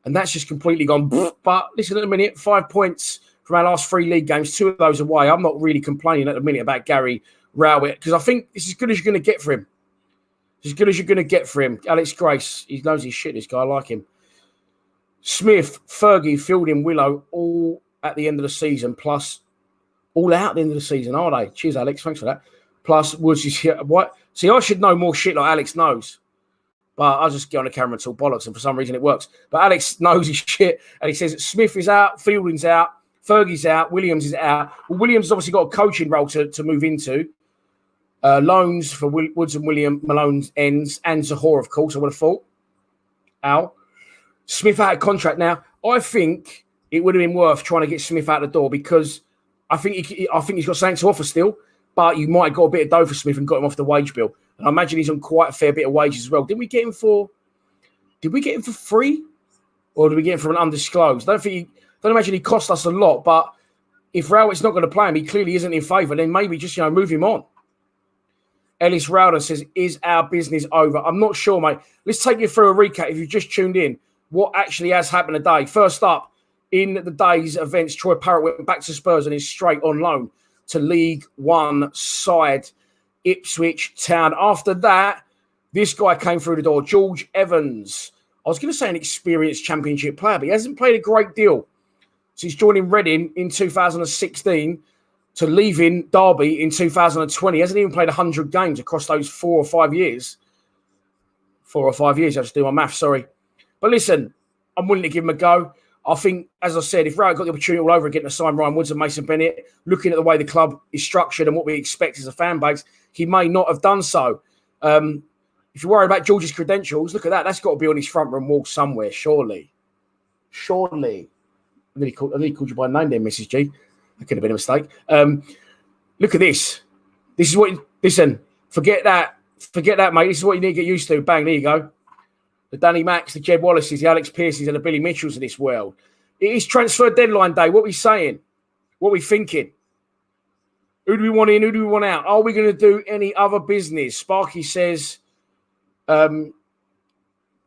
And that's just completely gone. But listen, at the minute, 5 points from our last 3 league games, 2 of those away. I'm not really complaining at the minute about Gary Rowett, because I think it's as good as you're going to get for him. It's as good as you're going to get for him. Alex Grace, he knows his shit, this guy. I like him. Smith, Fergie, Fielding, Willow, all at the end of the season, plus all out at the end of the season, are they? Cheers, Alex. Thanks for that. Plus, Woods is here. What? See, I should know more shit like Alex knows. But I just get on the camera and talk bollocks, and for some reason it works. But Alex knows his shit, and he says Smith is out, Fielding's out, Fergie's out, Williams is out. Well, Williams has obviously got a coaching role to move into. Loans for Woods and Malone's ends, and Zahor, of course, I would have thought. Al. Smith out of contract now. I think it would have been worth trying to get Smith out the door, because I think he's got something to offer still, but you might have got a bit of dough for Smith and got him off the wage bill. And I imagine he's on quite a fair bit of wages as well. Did we get him for free? Or did we get him for an undisclosed? Don't imagine he cost us a lot, but if Rowett's not going to play him, he clearly isn't in favour, then maybe just, move him on. Ellis Rowder says, is our business over? I'm not sure, mate. Let's take you through a recap if you've just tuned in. What actually has happened today? First up, in the day's events, Troy Parrott went back to Spurs and is straight on loan to League One side Ipswich Town. After that, this guy came through the door, George Evans. I was going to say an experienced Championship player, but he hasn't played a great deal since joining Reading in 2016 to leaving Derby in 2020. He hasn't even played 100 games across those 4 or 5 years. 4 or 5 years, I just do my math, sorry. But listen, I'm willing to give him a go. I think, as I said, if Rowett got the opportunity all over again to sign Ryan Woods and Mason Bennett, looking at the way the club is structured and what we expect as a fan base, he may not have done so. If you're worried about George's credentials, look at that. That's got to be on his front room wall somewhere, surely. Surely. I nearly called you by name there, Mrs. G. That could have been a mistake. Look at this. This is what... Listen, forget that, mate. This is what you need to get used to. Bang, there you go. The Danny Macks, the Jed Wallaces, the Alex Pearceys and the Billy Mitchells of this world. It is transfer deadline day. What are we saying? What are we thinking? Who do we want in? Who do we want out? Are we going to do any other business? Sparky says,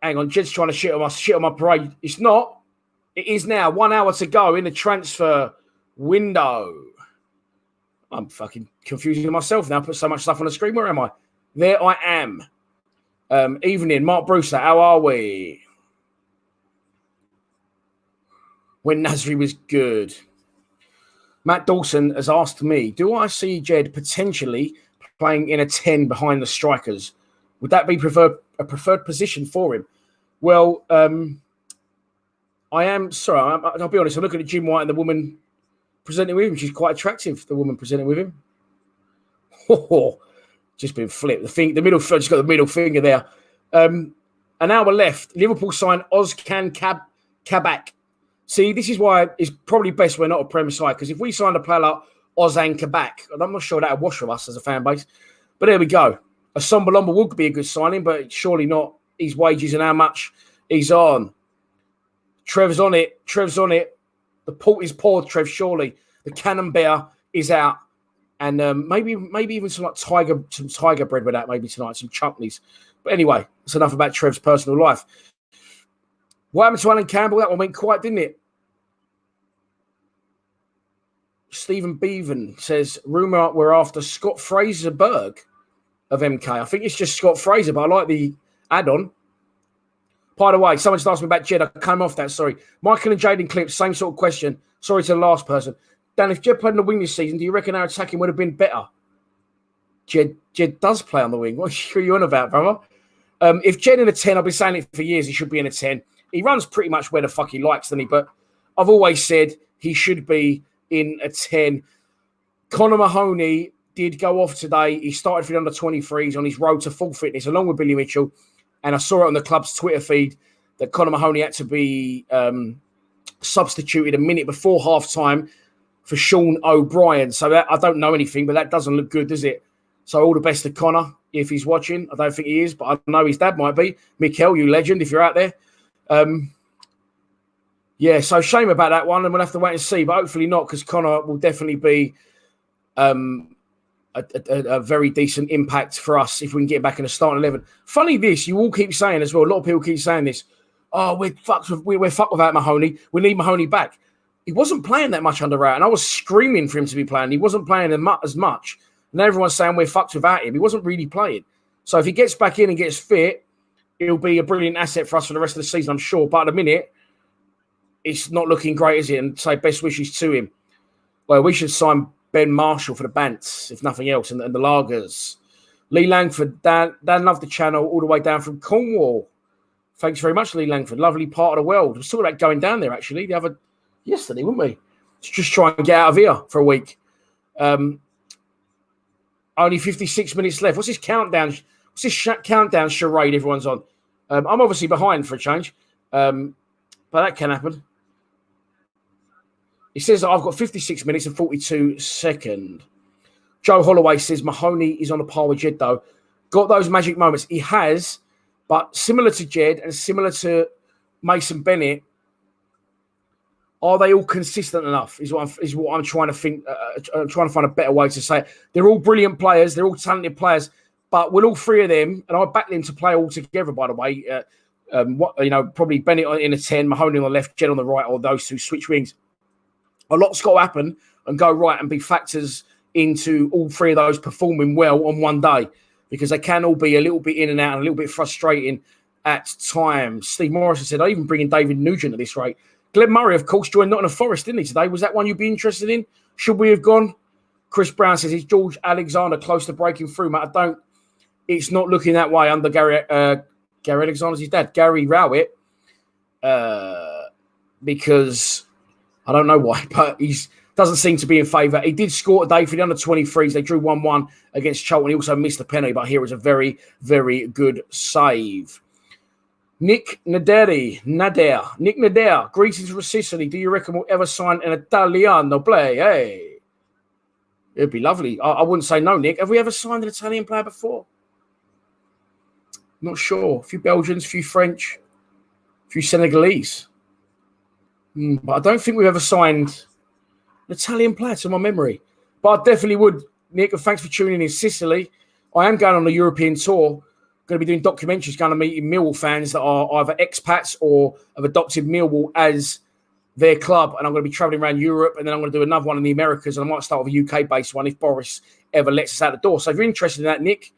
Hang on, Jed's trying to shit on my parade. It's not. It is now. 1 hour to go in the transfer window. I'm fucking confusing myself now. I put so much stuff on the screen. Where am I? There I am. Evening, Mark Brewster. How are we? When Nasri was good. Matt Dawson has asked me, do I see Jed potentially playing in a 10 behind the strikers? Would that be a preferred position for him? Well, I am sorry. I'll be honest. I'm looking at Jim White and the woman presenting with him. She's quite attractive. The woman presenting with him. Oh, just been flipped. The middle. Just got the middle finger there. An hour left. Liverpool signed Ozcan Kabak. See, this is why it's probably best we're not a Premier side, because if we signed a player like Ozan Kabak, and I'm not sure that would wash with us as a fan base, but there we go. A Sombalomba would be a good signing, but surely not his wages and how much he's on. Trev's on it. The port is poured, Trev, surely. The cannon bear is out. And maybe even some tiger bread with that maybe tonight, some chutneys. But anyway, that's enough about Trev's personal life. What happened to Alan Campbell? That one went quiet, didn't it? Stephen Beaven says, rumour we're after Scott Fraser Berg of MK. I think it's just Scott Fraser, but I like the add-on. By the way, someone just asked me about Jed. I came off that, sorry. Michael and Jaden Clips, same sort of question. Sorry to the last person. Dan, if Jed played on the wing this season, do you reckon our attacking would have been better? Jed does play on the wing. What are you on about, brother? If Jed in a 10, I've been saying it for years, he should be in a 10. He runs pretty much where the fuck he likes, doesn't he? But I've always said he should be in a 10. Conor Mahoney did go off today. He started for the under-23s on his road to full fitness, along with Billy Mitchell. And I saw it on the club's Twitter feed that Conor Mahoney had to be substituted a minute before half-time for Sean O'Brien. So I don't know anything, but that doesn't look good, does it? So all the best to Conor, if he's watching. I don't think he is, but I know his dad might be. Mikel, you legend, if you're out there. Yeah, so shame about that one, and we'll have to wait and see, but hopefully not, because Conor will definitely be a very decent impact for us if we can get back in the starting 11. Funny this, you all keep saying as well, a lot of people keep saying this, oh, we're fucked without Mahoney. We need Mahoney back. He wasn't playing that much under Rat, and I was screaming for him to be playing. He wasn't playing as much. And everyone's saying we're fucked without him. He wasn't really playing. So if he gets back in and gets fit, he'll be a brilliant asset for us for the rest of the season, I'm sure. But at the minute, it's not looking great, is it? And say best wishes to him. Well, we should sign Ben Marshall for the Bants, if nothing else, and the Lagers. Lee Langford, Dan loved the channel all the way down from Cornwall. Thanks very much, Lee Langford. Lovely part of the world. We were talking about going down there, actually, yesterday, weren't we? Just try and get out of here for a week. Only 56 minutes left. What's this countdown? What's this countdown charade everyone's on? I'm obviously behind for a change, but that can happen. He says that I've got 56 minutes and 42 seconds. Joe Holloway says Mahoney is on a par with Jed, though. Got those magic moments. He has, but similar to Jed and similar to Mason Bennett, are they all consistent enough? Is what I'm trying to think. I'm trying to find a better way to say it. They're all brilliant players. They're all talented players. But will all three of them, and I back them to play all together, by the way, probably Bennett in a 10, Mahoney on the left, Jed on the right, or those two switch wings. A lot's got to happen and go right and be factors into all three of those performing well on one day, because they can all be a little bit in and out and a little bit frustrating at times. Steve Morrison said, I even bring in David Nugent at this rate. Glenn Murray, of course, joined Nottingham Forest, didn't he, today? Was that one you'd be interested in? Should we have gone? Chris Brown says, is George Alexander close to breaking through, mate? It's not looking that way under Gary Alexander's his dad, Gary Rowett, because I don't know why, but he doesn't seem to be in favour. He did score today for the under-23s. They drew 1-1 against Charlton. He also missed the penalty, but here was a very, very good save. Nick Nader, greetings from Sicily. Do you reckon we'll ever sign an Italiano player? Hey, it'd be lovely. I wouldn't say no, Nick. Have we ever signed an Italian player before? Not sure. A few Belgians, a few French, a few Senegalese. But I don't think we've ever signed an Italian player to my memory. But I definitely would, Nick. And thanks for tuning in Sicily. I am going on a European tour. going to be doing documentaries, going to meeting Millwall fans that are either expats or have adopted Millwall as their club. And I'm going to be traveling around Europe, and then I'm going to do another one in the Americas, and I might start with a UK-based one if Boris ever lets us out the door. So if you're interested in that, Nick,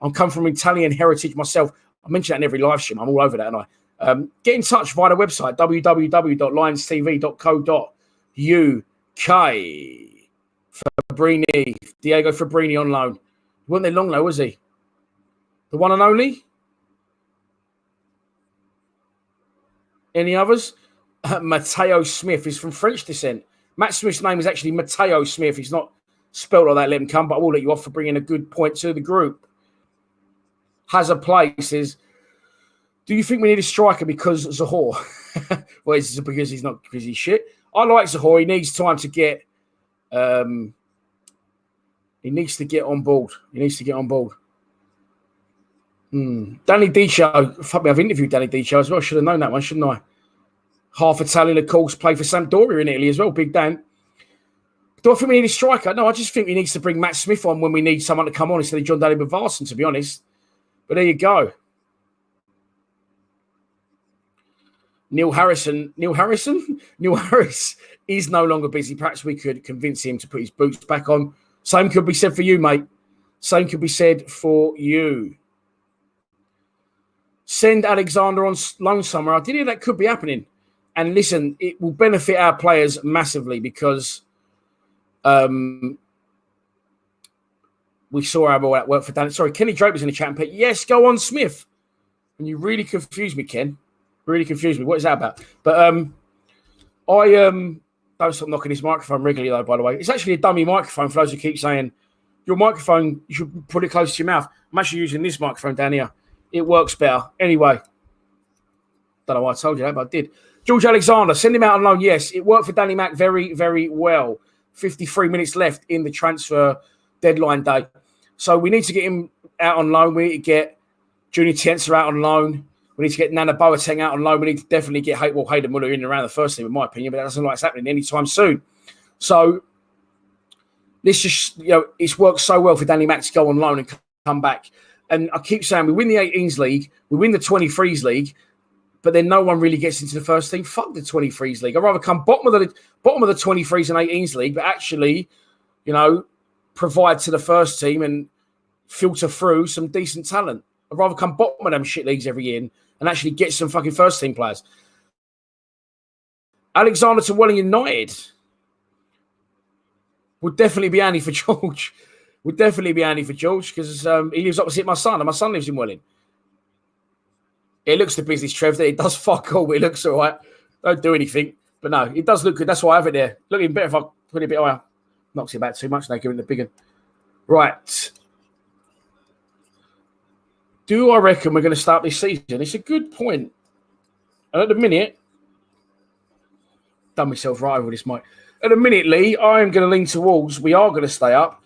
I'm come from Italian heritage myself. I mention that in every live stream. I'm all over that, and get in touch via the website, www.lionstv.co.uk. Fabrini, Diego Fabrini on loan. He wasn't there long, though, was he? The one and only? Any others? Matteo Smith is from French descent. Matt Smith's name is actually Matteo Smith. He's not spelled like that, let him come, but I will let you off for bringing a good point to the group. Has a play, says, do you think we need a striker because Zahor? Well, it's because he's not, because he's shit. I like Zahor. He needs time to get, he needs to get on board. Danny Dicho. Fuck me, I've interviewed Danny Dicho as well. Should have known that one, shouldn't I? Half Italian, of course, play for Sampdoria in Italy as well, Big Dan. Do I think we need a striker? No, I just think he needs to bring Matt Smith on when we need someone to come on instead of John Daly Bavarsson, to be honest. But there you go. Neil Harris is no longer busy. Perhaps we could convince him to put his boots back on. Same could be said for you, mate. Same could be said for you. Send Alexander on loan somewhere. I did hear that could be happening. And listen, it will benefit our players massively because we saw how well that worked for Dan. Sorry, Kenny Draper's in the chat. But yes, go on, Smith. And you really confused me, Ken. Really confused me. What is that about? But I don't stop knocking this microphone regularly, though, by the way. It's actually a dummy microphone for those who keep saying, your microphone, you should put it close to your mouth. I'm actually using this microphone down here. It works better. Anyway, don't know why I told you that, but I did. George Alexander, send him out on loan. Yes, it worked for Danny Mac very, very well. 53 minutes left in the transfer deadline day. So we need to get him out on loan. We need to get Junior Tienza out on loan. We need to get Nana Boateng out on loan. We need to definitely get Hayden Muller in and around the first team, in my opinion, but that doesn't look like it's happening anytime soon. So this just, it's worked so well for Danny Mac to go on loan and come back. And I keep saying we win the 18s league, we win the 23s league, but then no one really gets into the first team. Fuck the 23s league. I'd rather come bottom of the 23s and 18s league, but actually, provide to the first team and filter through some decent talent. I'd rather come bottom of them shit leagues every year and actually get some fucking first team players. Alexander to Welling United would definitely be handy for George. Because he lives opposite my son, and my son lives in Welling. It looks the business, Trev, that it does fuck all, but it looks all right. Don't do anything. But no, it does look good. That's why I have it there. Looking better if I put it a bit higher. Knocks it back too much now, giving the big one. Right. Do I reckon we're going to start this season? It's a good point. And at the minute, done myself right over this mic. At the minute, Lee, I am going to lean towards we are going to stay up.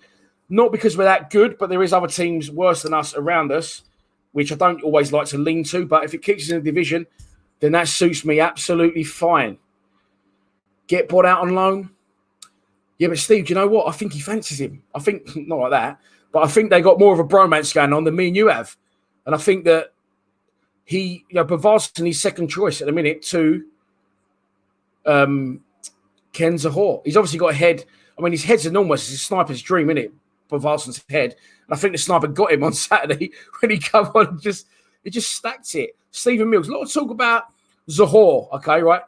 Not because we're that good, but there is other teams worse than us around us, which I don't always like to lean to. But if it keeps us in the division, then that suits me absolutely fine. Get Bod out on loan. Yeah, but Steve, do you know what? I think he fancies him. I think, not like that, but I think they got more of a bromance going on than me and you have. And I think that Bavarsson is second choice at the minute to Ken Zahor. He's obviously got a head. I mean, his head's enormous. It's a sniper's dream, isn't it? Bavarsson's head. And I think the sniper got him on Saturday when he come on and just stacked it. Stephen Mills. A lot of talk about Zahor, okay, right?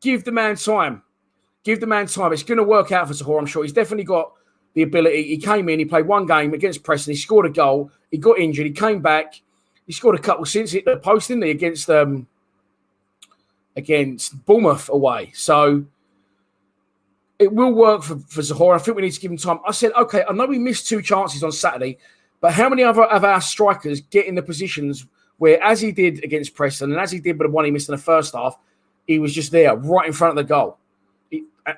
Give the man time. It's going to work out for Zahor, I'm sure. He's definitely got the ability. He came in, he played one game against Preston, he scored a goal, he got injured, he came back, he scored a couple since hit the post, didn't he, against Bournemouth away. So it will work for Zahor. I think we need to give him time. I said, okay, I know we missed 2 chances on Saturday, but how many other of our strikers get in the positions where, as he did against Preston and as he did with the one he missed in the first half, he was just there, right in front of the goal.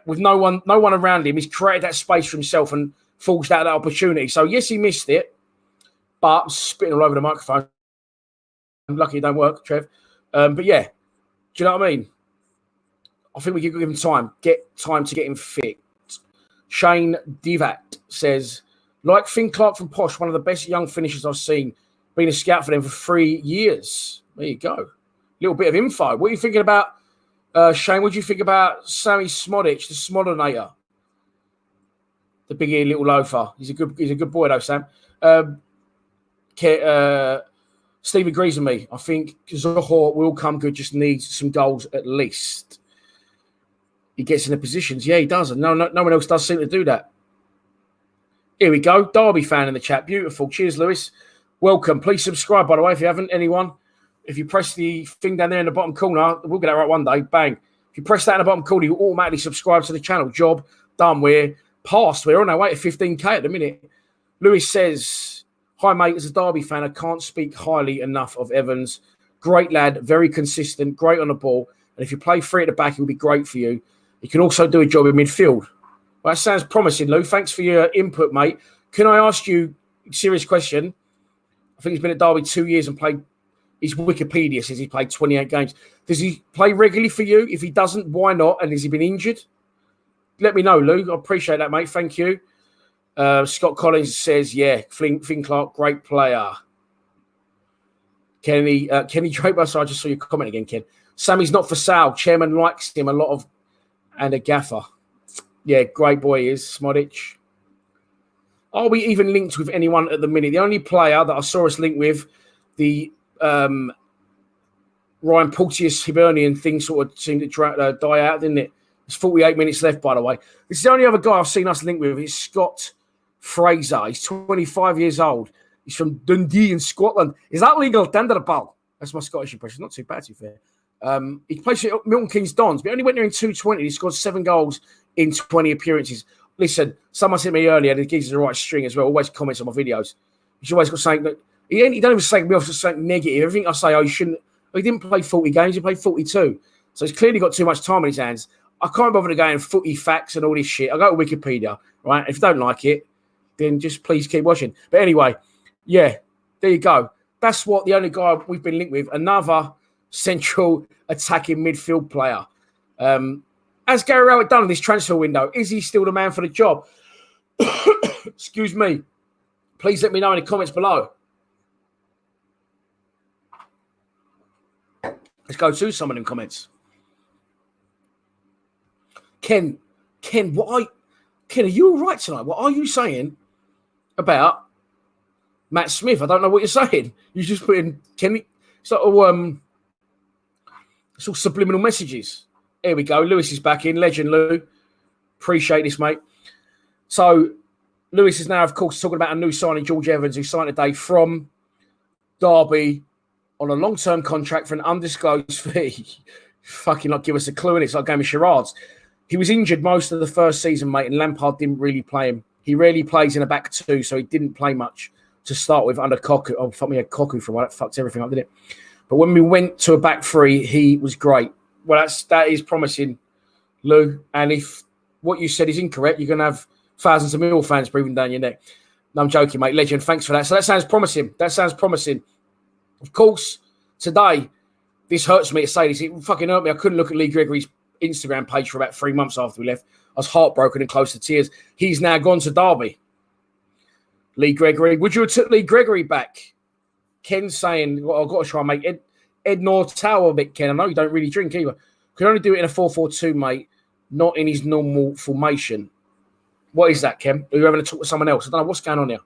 With no one around him, he's created that space for himself and forced out that opportunity. So, yes, he missed it, but I'm spitting all over the microphone. I'm lucky it don't work, Trev. But, yeah, do you know what I mean? I think we can give him time. Get time to get him fit. Shane Divat says, like Finn Clark from Posh, one of the best young finishers I've seen. Been a scout for them for 3 years. There you go. Little bit of info. What are you thinking about, Shane? What do you think about Sammy Smodic, the Smodinator? The big ear little loafer. He's a good boy though, Sam. Steve agrees with me. I think Zohor will come good, just needs some goals at least. He gets in the positions. Yeah, he does. And no one else does seem to do that. Here we go. Derby fan in the chat. Beautiful. Cheers, Lewis. Welcome. Please subscribe, by the way, if you haven't, anyone. If you press the thing down there in the bottom corner, we'll get that right one day. Bang. If you press that in the bottom corner, you automatically subscribe to the channel. Job done. We're past. We're on our way to 15K at the minute. Lewis says, hi, mate. As a Derby fan, I can't speak highly enough of Evans. Great lad. Very consistent. Great on the ball. And if you play free at the back, it will be great for you. He can also do a job in midfield. Well, that sounds promising, Lou. Thanks for your input, mate. Can I ask you a serious question? I think he's been at Derby 2 years and played. His Wikipedia says he played 28 games. Does he play regularly for you? If he doesn't, why not? And has he been injured? Let me know, Lou. I appreciate that, mate. Thank you. Scott Collins says, yeah, Finn Clark, great player. Kenny Draper, so I just saw your comment again, Ken. Sammy's not for sale. Chairman likes him a lot of, and a gaffer. Yeah, great boy he is, Smodic. Are we even linked with anyone at the minute? The only player that I saw us linked with, the Ryan Porteous Hibernian thing sort of seemed to die out, didn't it? There's 48 minutes left, by the way. This is the only other guy I've seen us linked with. It's Scott Fraser. He's 25 years old. He's from Dundee in Scotland. Is that legal? Tender the ball. That's my Scottish impression. Not too bad, to be fair. He plays at Milton Keynes Dons, but he only went there in 220. He scored 7 goals in 20 appearances. Listen, someone said to me earlier, the geezer's the right string as well, always comments on my videos. He's always got something that he don't even say me off to something negative. Everything I say, he shouldn't. He didn't play 40 games, he played 42. So he's clearly got too much time on his hands. I can't bother to go in footy facts and all this shit. I go to Wikipedia, right? If you don't like it, then just please keep watching. But anyway, yeah, there you go. That's what the only guy we've been linked with. Another central attacking midfield player. As Gary Rowett done in this transfer window, is he still the man for the job? Excuse me. Please let me know in the comments below. Let's go to some of them comments. Ken, Ken, are you all right tonight? What are you saying about Matt Smith? I don't know what you're saying. You just put in Kenny. It's all subliminal messages. Here we go. Lewis is back in. Legend, Lou. Appreciate this, mate. So, Lewis is now, of course, talking about a new signing, George Evans, who signed today from Derby on a long-term contract for an undisclosed fee. Fucking like give us a clue, and it's like game of charades. He was injured most of the first season, mate, and Lampard didn't really play him. He rarely plays in a back two, so he didn't play much to start with under Cocu. Oh, fuck me, a Cocu for a while. That fucked everything up, didn't it? But when we went to a back three, he was great. Well, that is promising, Lou. And if what you said is incorrect, you're going to have thousands of Millwall fans breathing down your neck. No, I'm joking, mate. Legend, thanks for that. So that sounds promising. Of course, today, this hurts me to say this. It fucking hurt me. I couldn't look at Lee Gregory's Instagram page for about 3 months after we left. I was heartbroken and close to tears. He's now gone to Derby. Lee Gregory. Would you have took Lee Gregory back? Ken's saying, well, I've got to try and make Ed Nortow a bit, Ken. I know you don't really drink either. Can only do it in a 4-4-2, mate, not in his normal formation. What is that, Ken? Are you having to talk to someone else? I don't know what's going on here.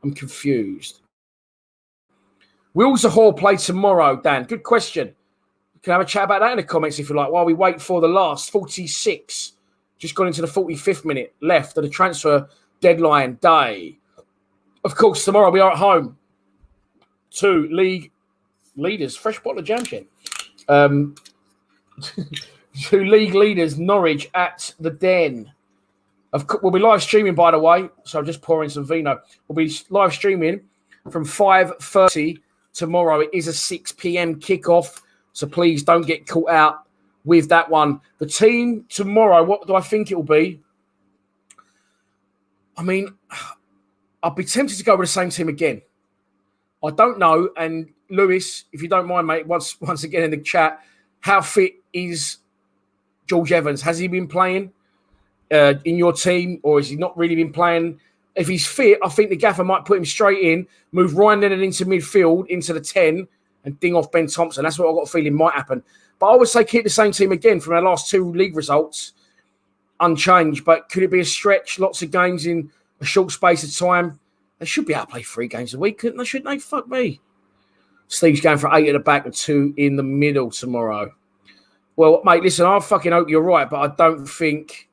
I'm confused. Will Zahor play tomorrow, Dan? Good question. You can have a chat about that in the comments if you like, while we wait for the last 46. Just gone into the 45th minute left of the transfer deadline day. Of course, tomorrow we are at home to league leaders. Fresh bottle of jam, Ken. To league leaders, Norwich at the Den. We'll be live streaming, by the way. So I'm just pouring some vino. We'll be live streaming from 5:30 tomorrow. It is a 6 p.m. kickoff. So please don't get caught out with that one. The team tomorrow, what do I think it will be? I mean, I'd be tempted to go with the same team again. I don't know. And Lewis, if you don't mind, mate, once again in the chat, how fit is George Evans? Has he been playing in your team, or has he not really been playing? If he's fit, I think the gaffer might put him straight in, move Ryan Leonard into midfield, into the 10, and ding off Ben Thompson. That's what I've got a feeling might happen. But I would say keep the same team again from our last 2 league results, unchanged. But could it be a stretch? Lots of games in a short space of time. They should be able to play 3 games a week, couldn't they? Shouldn't they? Fuck me. Steve's going for 8 at the back and 2 in the middle tomorrow. Well, mate, listen, I fucking hope you're right, but I don't think...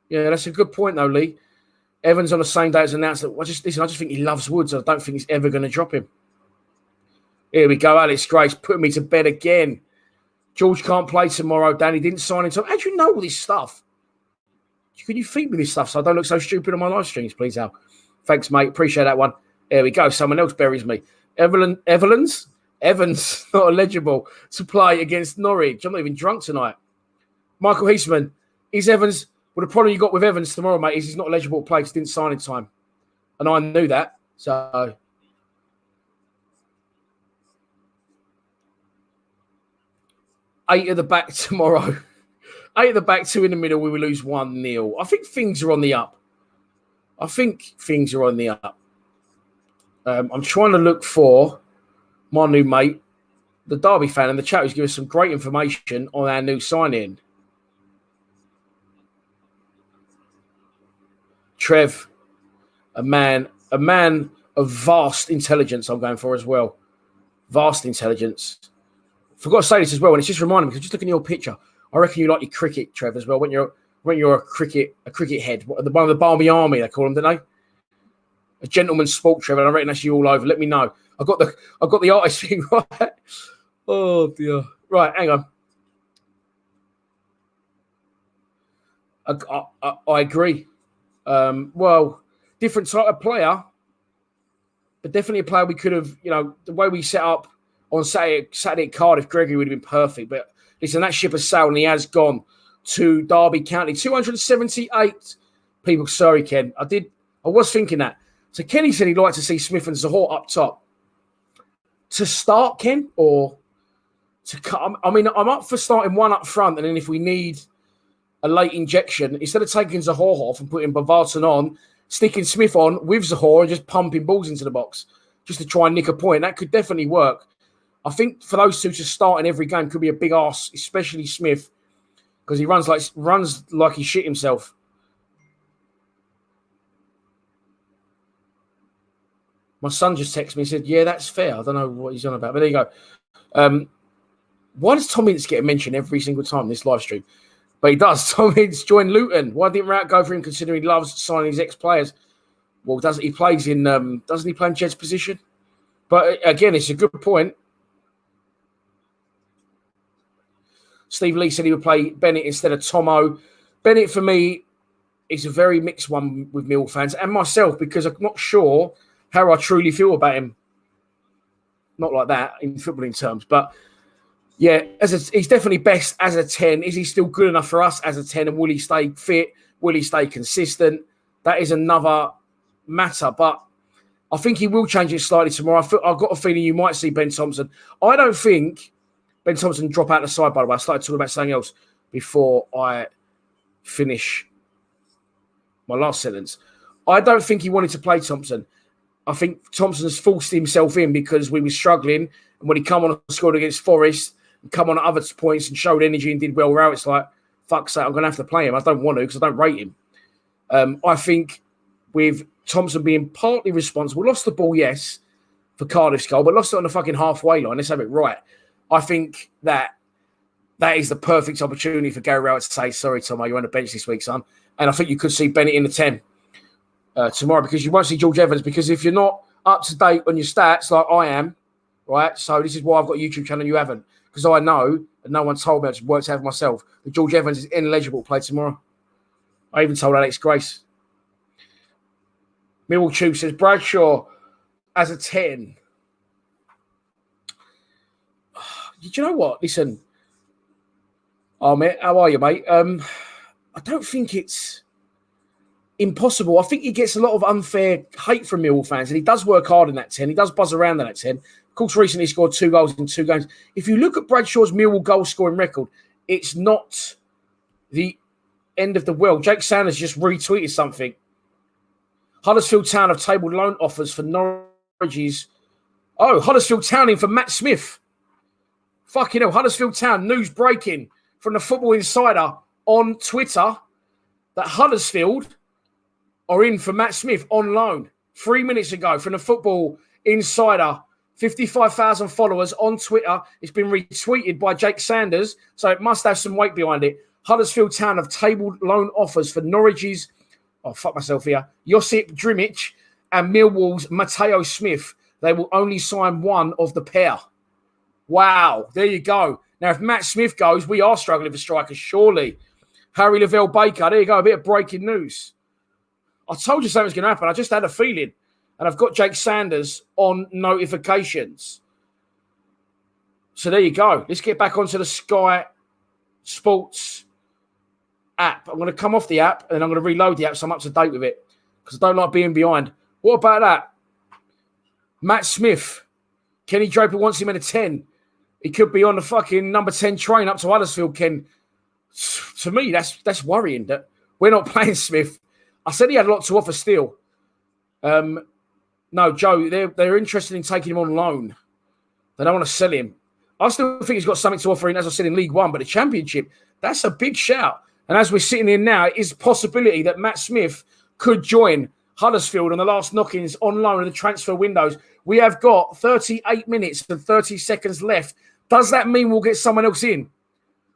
Yeah, that's a good point, though, Lee. Evans on the same day as announced that... I just think he loves Woods. I don't think he's ever going to drop him. Here we go, Alex Grace, putting me to bed again. George can't play tomorrow, Danny didn't sign in time. How do you know all this stuff? Can you feed me this stuff so I don't look so stupid on my live streams, please, Al? Thanks, mate. Appreciate that one. There we go. Someone else buries me. Evans not eligible to play against Norwich. I'm not even drunk tonight. Michael Heisman, is Evans... Well, the problem you got with Evans tomorrow, mate, is he's not eligible to play because he didn't sign in time. And I knew that. So... 8 at the back tomorrow. 8 at the back, 2 in the middle. We will lose 1-0. I think things are on the up. I'm trying to look for my new mate, the Derby fan in the chat, who's given us some great information on our new sign-in. Trev, a man of vast intelligence I'm going for as well. Vast intelligence. Forgot to say this as well, and it's just reminding me, because just looking at your picture, I reckon you like your cricket, Trev, as well. When you're a cricket head, one of the Barmy Army, they call them, don't they? A gentleman's sport, Trev, and I reckon that's you all over. Let me know. I got the artist thing right. Oh dear. Right, hang on. I agree. Well, different type of player, but definitely a player we could have, the way we set up on Saturday at Cardiff, Gregory would have been perfect. But listen, that ship has sailed and he has gone to Derby County. 278 people. Sorry, Ken. I was thinking that. So Kenny said he'd like to see Smith and Zahor up top. To start, Ken, or to cut? I mean, I'm up for starting one up front, and then if we need a late injection, instead of taking Zahor off and putting Bavarton on, sticking Smith on with Zahor and just pumping balls into the box just to try and nick a point. That could definitely work. I think for those two to start in every game could be a big arse, especially Smith, because he runs like he shit himself. My son just texted me and said, yeah, that's fair. I don't know what he's on about, but there you go. Why does Tom Ince get mentioned every single time in this live stream? But he does. Tom Ince joined Luton. Why didn't Rout go for him, considering he loves signing his ex-players? Well, doesn't he play in Jed's position? But again, it's a good point. Steve Lee said he would play Bennett instead of Tomo. Bennett, for me, is a very mixed one with Mill fans and myself, because I'm not sure how I truly feel about him. Not like that in footballing terms, but yeah, he's definitely best as a 10. Is he still good enough for us as a 10? And will he stay fit? Will he stay consistent? That is another matter, but I think he will change it slightly tomorrow. I've got a feeling you might see Ben Thompson. I don't think Ben Thompson drop out the side, by the way. I started talking about something else before I finish my last sentence. I don't think he wanted to play Thompson. I think Thompson has forced himself in because we were struggling. And when he come on and scored against Forest and come on at other points and showed energy and did well, Rout, it's like, fuck's sake, I'm going to have to play him. I don't want to because I don't rate him. I think with Thompson being partly responsible, lost the ball, yes, for Cardiff's goal, but lost it on the fucking halfway line. Let's have it right. I think that is the perfect opportunity for Gary Rowett to say, sorry, Tomo, you're on the bench this week, son. And I think you could see Bennett in the 10 tomorrow, because you won't see George Evans, because if you're not up to date on your stats like I am, right, so this is why I've got a YouTube channel and you haven't, because I know, and no one told me, I just worked out for myself, that George Evans is ineligible to play tomorrow. I even told Alex Grace. Millwall Tube says, Bradshaw as a 10. Do you know what? Listen. Oh, mate, how are you, mate? I don't think it's impossible. I think he gets a lot of unfair hate from Millwall fans, and he does work hard in that 10. He does buzz around in that 10. Of course, recently he scored 2 goals in 2 games. If you look at Bradshaw's Millwall goal-scoring record, it's not the end of the world. Jake Sanders just retweeted something. Huddersfield Town have tabled loan offers for Norwich's. Oh, Huddersfield Town in for Matt Smith. Fucking hell, Huddersfield Town. News breaking from the Football Insider on Twitter that Huddersfield are in for Matt Smith on loan 3 minutes ago from the Football Insider. 55,000 followers on Twitter. It's been retweeted by Jake Sanders, so it must have some weight behind it. Huddersfield Town have tabled loan offers for Norwich's, oh, fuck myself here, Josip Drimic and Millwall's Matteo Smith. They will only sign one of the pair. Wow, there you go. Now, if Matt Smith goes, we are struggling for strikers, surely. Harry Lavelle Baker, there you go, a bit of breaking news. I told you something was going to happen. I just had a feeling. And I've got Jake Sanders on notifications. So there you go. Let's get back onto the Sky Sports app. I'm going to come off the app and I'm going to reload the app so I'm up to date with it because I don't like being behind. What about that? Matt Smith. Kenny Draper wants him in a 10. He could be on the fucking number 10 train up to Huddersfield, Ken. To me, that's worrying that we're not playing Smith. I said he had a lot to offer still. No, Joe, they're interested in taking him on loan. They don't want to sell him. I still think he's got something to offer in, as I said, in League One, but the Championship, that's a big shout. And as we're sitting here now, it is a possibility that Matt Smith could join Huddersfield on the last knock-ins on loan in the transfer windows. We have got 38 minutes and 30 seconds left. Does that mean we'll get someone else in?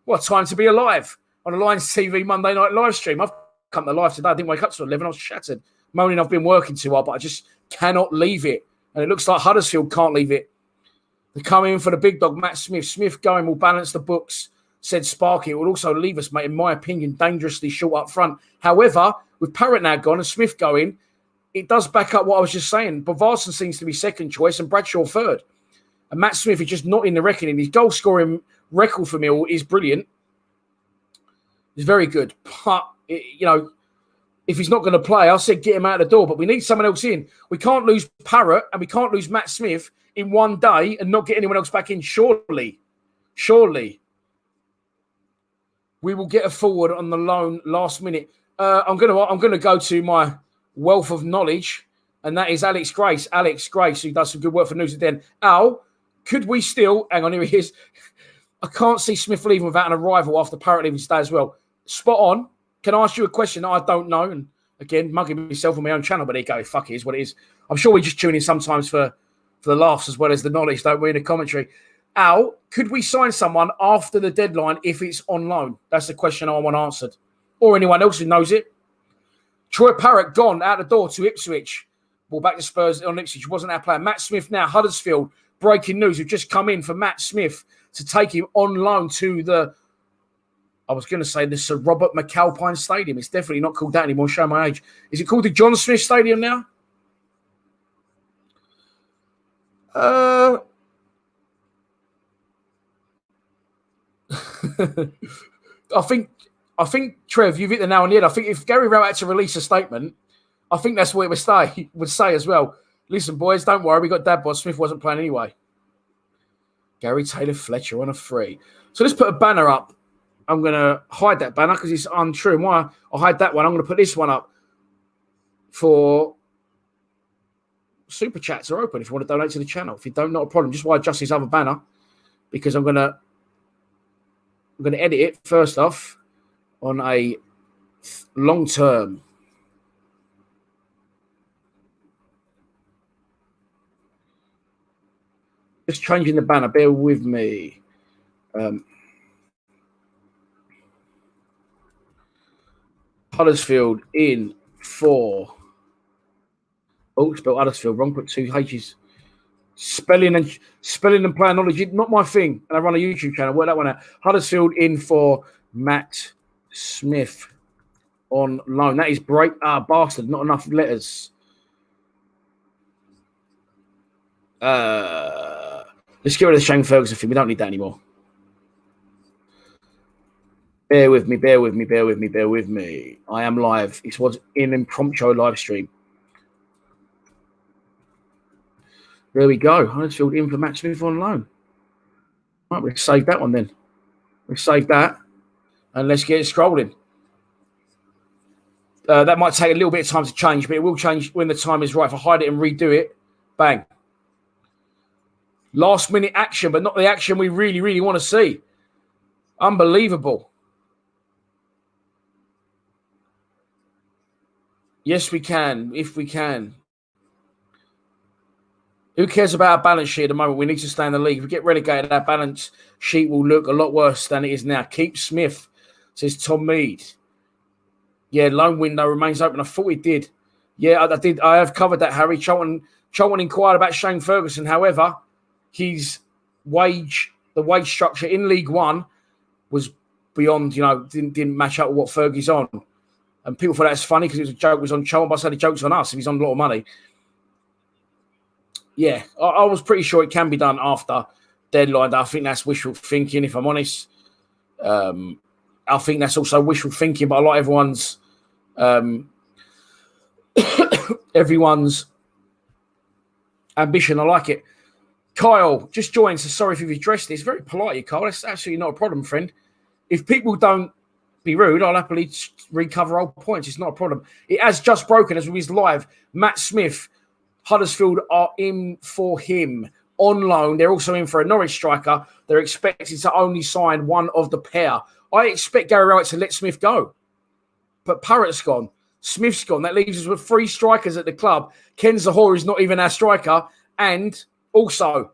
What time to be alive on the Lions TV Monday night live stream. I've come to live today. I didn't wake up till 11. I was shattered. Moaning I've been working too hard, but I just cannot leave it. And it looks like Huddersfield can't leave it. They're coming in for the big dog, Matt Smith. Smith going will balance the books, said Sparky. It will also leave us, mate, in my opinion, dangerously short up front. However, with Parrott now gone and Smith going, it does back up what I was just saying. Bavarsson seems to be second choice and Bradshaw third. And Matt Smith is just not in the reckoning. His goal-scoring record for Mill is brilliant. It's very good. But, if he's not going to play, I said get him out of the door. But we need someone else in. We can't lose Parrott and we can't lose Matt Smith in one day and not get anyone else back in. Surely. We will get a forward on the loan last minute. I'm going to go to my wealth of knowledge, and that is Alex Grace. Alex Grace, who does some good work for News at the End. Al, could we still... Hang on, here he is. I can't see Smith leaving without an arrival after Parrott leaving today as well. Spot on. Can I ask you a question that I don't know? And again, mugging myself on my own channel, but there you go. Fuck it, is what it is. I'm sure we just tune in sometimes for the laughs as well as the knowledge, don't we, in the commentary. Al, could we sign someone after the deadline if it's on loan? That's the question I want answered. Or anyone else who knows it. Troy Parrott gone out the door to Ipswich. Ball back to Spurs on Ipswich. Wasn't our player. Matt Smith now, Huddersfield. Breaking news. We've just come in for Matt Smith to take him on loan to the... I was going to say the Sir Robert McAlpine Stadium. It's definitely not called that anymore. Show my age. Is it called the John Smith Stadium now? I think Trev, you've hit the nail on the head. I think if Gary Rowe had to release a statement, I think that's what it would say as well. Listen, boys, don't worry. We got dad bod. Smith wasn't playing anyway. Gary Taylor Fletcher on a free. So let's put a banner up. I'm going to hide that banner because it's untrue. And why I hide that one, I'm going to put this one up for Super Chats are open if you want to donate to the channel. If you don't, not a problem. Just why adjust this other banner because I'm going to edit it first off on a long term. Just changing the banner. Bear with me. Huddersfield in for... Oh, spelled Huddersfield wrong. Put two H's. Spelling and player knowledge, not my thing. And I run a YouTube channel. Work that one out. Huddersfield in for Matt Smith on loan. That is break. Bastard. Not enough letters. Let's get rid of the Shane Ferguson thing. We don't need that anymore. Bear with me. I am live. It was in impromptu live stream. There we go. Huddersfield in for Matt Smith on loan. Right, we'll save that one then. We'll save that. And let's get it scrolling. That might take a little bit of time to change, but it will change when the time is right. If I hide it and redo it, bang. Last minute action, but not the action we really, really want to see. Unbelievable. Yes, we can, if we can. Who cares about our balance sheet at the moment? We need to stay in the league. If we get relegated, our balance sheet will look a lot worse than it is now. Keep Smith, says Tom Mead. Yeah, loan window remains open. I thought it did. Yeah, I did. I have covered that, Harry. Cholton inquired about Shane Ferguson. However, his the wage structure in League One was beyond, didn't match up with what Fergie's on. And people thought that's funny because it was a joke was on Cholton, but I said the joke's on us if he's on a lot of money. Yeah, I was pretty sure it can be done after deadline. I think that's wishful thinking, if I'm honest. I think that's also wishful thinking, but I like everyone's ambition. I like it. Kyle just joined, so sorry if you've addressed this. Very polite, you, Kyle. That's absolutely not a problem, friend. If people don't be rude, I'll happily recover old points. It's not a problem. It has just broken as we was live. Matt Smith, Huddersfield are in for him on loan. They're also in for a Norwich striker. They're expected to only sign one of the pair. I expect Gary Rowett to let Smith go. But Parrott's gone. Smith's gone. That leaves us with 3 strikers at the club. Ken Zahor is not even our striker. And also,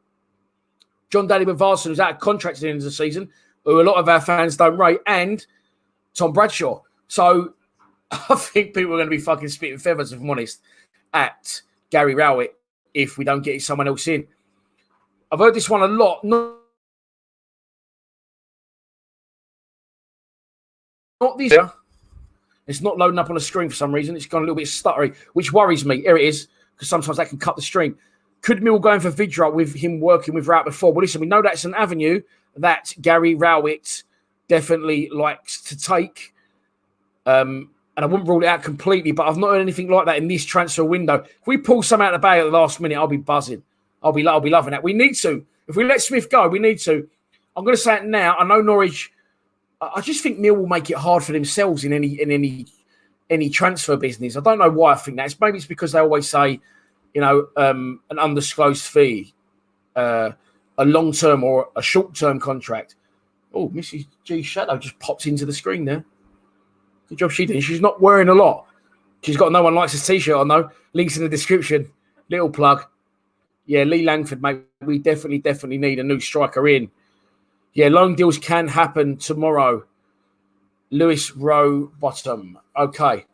John Daly Bavarsson, who's out of contract at the end of the season, who a lot of our fans don't rate, and Tom Bradshaw. So I think people are going to be fucking spitting feathers, if I'm honest, at Gary Rowett if we don't get someone else in. I've heard this one a lot. Not this year. It's not loading up on the screen for some reason. It's gone a little bit stuttery, which worries me. Here it is, because sometimes that can cut the stream. Could Mill go in for Vidra with him working with Rowett before? Well, listen, we know that's an avenue that Gary Rowett definitely likes to take. And I wouldn't rule it out completely, but I've not heard anything like that in this transfer window. If we pull some out of the bag at the last minute, I'll be buzzing. I'll be loving that. We need to. If we let Smith go, we need to. I'm going to say it now. I know Norwich. I just think Mill will make it hard for themselves in any transfer business. I don't know why I think that. Maybe it's because they always say, an undisclosed fee, a long-term or a short-term contract. Oh, Mrs. G Shadow just popped into the screen there. Good job she did. She's not wearing a lot. She's got No One Likes a T-shirt on, though. Links in the description. Little plug. Yeah, Lee Langford, mate. We definitely need a new striker in. Yeah, loan deals can happen tomorrow. Lewis Rowe Bottom. Okay.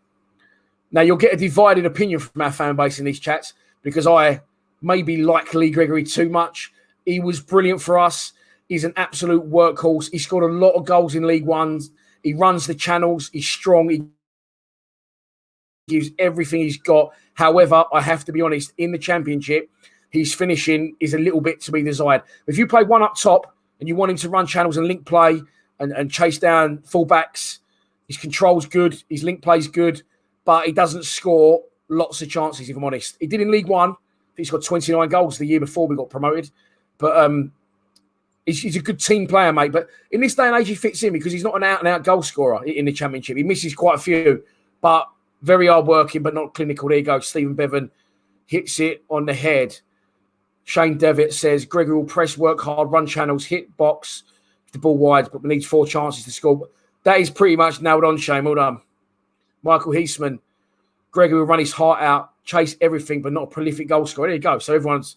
Now, you'll get a divided opinion from our fan base in these chats because I maybe like Lee Gregory too much. He was brilliant for us. He's an absolute workhorse. He scored a lot of goals in League One. He runs the channels. He's strong. He gives everything he's got. However, I have to be honest, in the Championship, his finishing is a little bit to be desired. If you play one up top and you want him to run channels and link play and chase down fullbacks, his control's good, his link play's good, but he doesn't score lots of chances, if I'm honest. He did in League One. I think he's got 29 goals the year before we got promoted. But he's a good team player, mate. But in this day and age, he fits in because he's not an out-and-out goal scorer in the Championship. He misses quite a few, but very hard-working, but not clinical. There you go. Stephen Bevan hits it on the head. Shane Devitt says, Gregory will press, work hard, run channels, hit box, the ball wide, but we need 4 chances to score. That is pretty much nailed on, Shane. Well done. Michael Heisman, Gregory will run his heart out, chase everything, but not a prolific goal scorer. There you go. So everyone's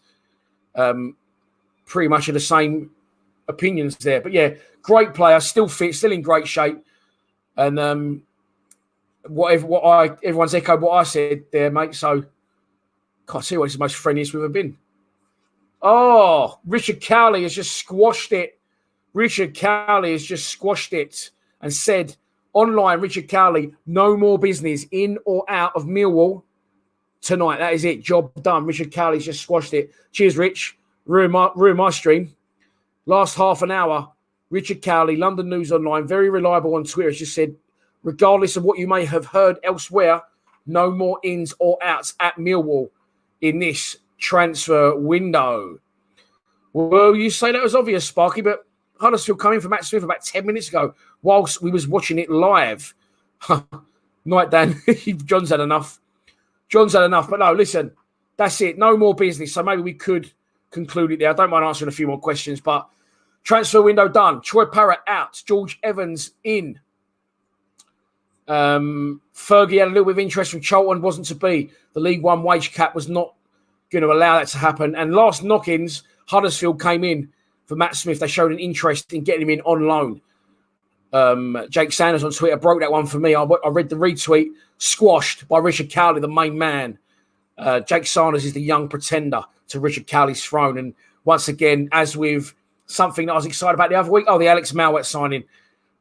pretty much of the same opinions there. But yeah, great player, still fit, still in great shape. And everyone's echoed what I said there, mate. So can't see what it's the most friendliest we've ever been. Oh, Richard Cowley has just squashed it. Richard Cowley has just squashed it and said online, Richard Cowley, no more business in or out of Millwall tonight. That is it. Job done. Richard Cowley's just squashed it. Cheers, Rich. Ruin my stream. Last half an hour, Richard Cowley, London News Online, very reliable on Twitter, has just said, regardless of what you may have heard elsewhere, no more ins or outs at Millwall in this transfer window. Well, you say that was obvious, Sparky, but Huddersfield coming for Matt Smith about 10 minutes ago whilst we was watching it live. Night, Dan. John's had enough. John's had enough. But no, listen, that's it. No more business. So maybe we could conclude it there. I don't mind answering a few more questions, but transfer window done. Troy Parrott out. George Evans in. Fergie had a little bit of interest from Charlton. Wasn't to be. The League One wage cap was not going to allow that to happen. And last knock-ins, Huddersfield came in for Matt Smith. They showed an interest in getting him in on loan. Jake Sanders on Twitter broke that one for me. I read the retweet. Squashed by Richard Cowley, the main man. Jake Sanders is the young pretender to Richard Cowley's throne. And once again, as with something that I was excited about the other week, the Alex Malwet signing,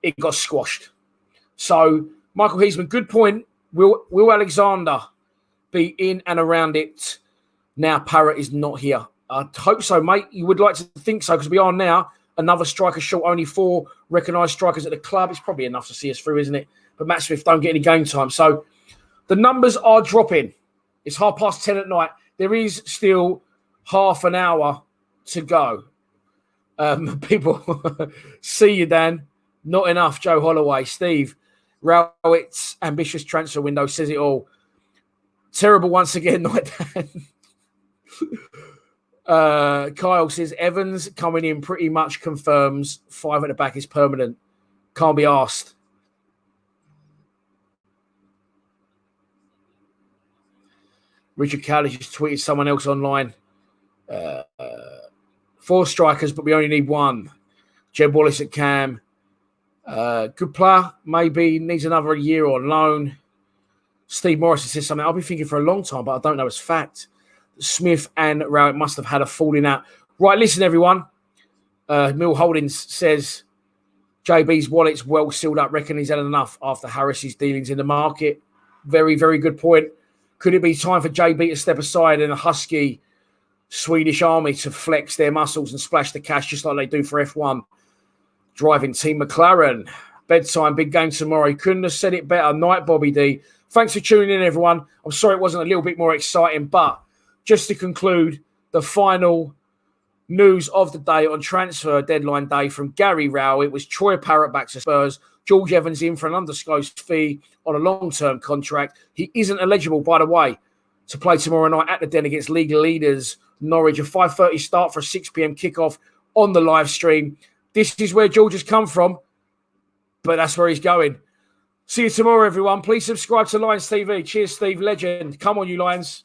it got squashed. So, Michael Heisman, good point. Will Alexander be in and around it now Parrott is not here? I hope so, mate. You would like to think so, because we are now another striker short, only 4 recognised strikers at the club. It's probably enough to see us through, isn't it? But Matt Smith don't get any game time. So the numbers are dropping. It's 10:30 at night. There is still half an hour to go. People, see you, Dan. Not enough, Joe Holloway. Steve, Rowett's ambitious transfer window says it all. Terrible once again, Night Dan. Kyle says Evans coming in pretty much confirms 5 at the back is permanent. Can't be asked. Richard Cowley just tweeted someone else online. 4 strikers, but we only need 1. Jeb Wallace at Cam. Good player, maybe needs another year on loan. Steve Morrison says something I've been thinking for a long time, but I don't know it's fact. Smith and Rowett must have had a falling out. Right, listen, everyone. Mill Holdings says JB's wallet's well sealed up. Reckon he's had enough after Harris's dealings in the market. Very, very good point. Could it be time for JB to step aside and a husky Swedish army to flex their muscles and splash the cash just like they do for F1? Driving Team McLaren. Bedtime, big game tomorrow. Couldn't have said it better. Night, Bobby D. Thanks for tuning in, everyone. I'm sorry it wasn't a little bit more exciting, but just to conclude, the final news of the day on transfer deadline day from Gary Rowell, it was Troy Parrott back to Spurs, George Evans in for an undisclosed fee on a long-term contract. He isn't eligible, by the way, to play tomorrow night at the Den against league leaders Norwich. A 5:30 start for a 6 p.m. kickoff on the live stream. This is where George has come from, but that's where he's going. See you tomorrow, everyone. Please subscribe to Lions TV. Cheers, Steve. Legend. Come on, you Lions.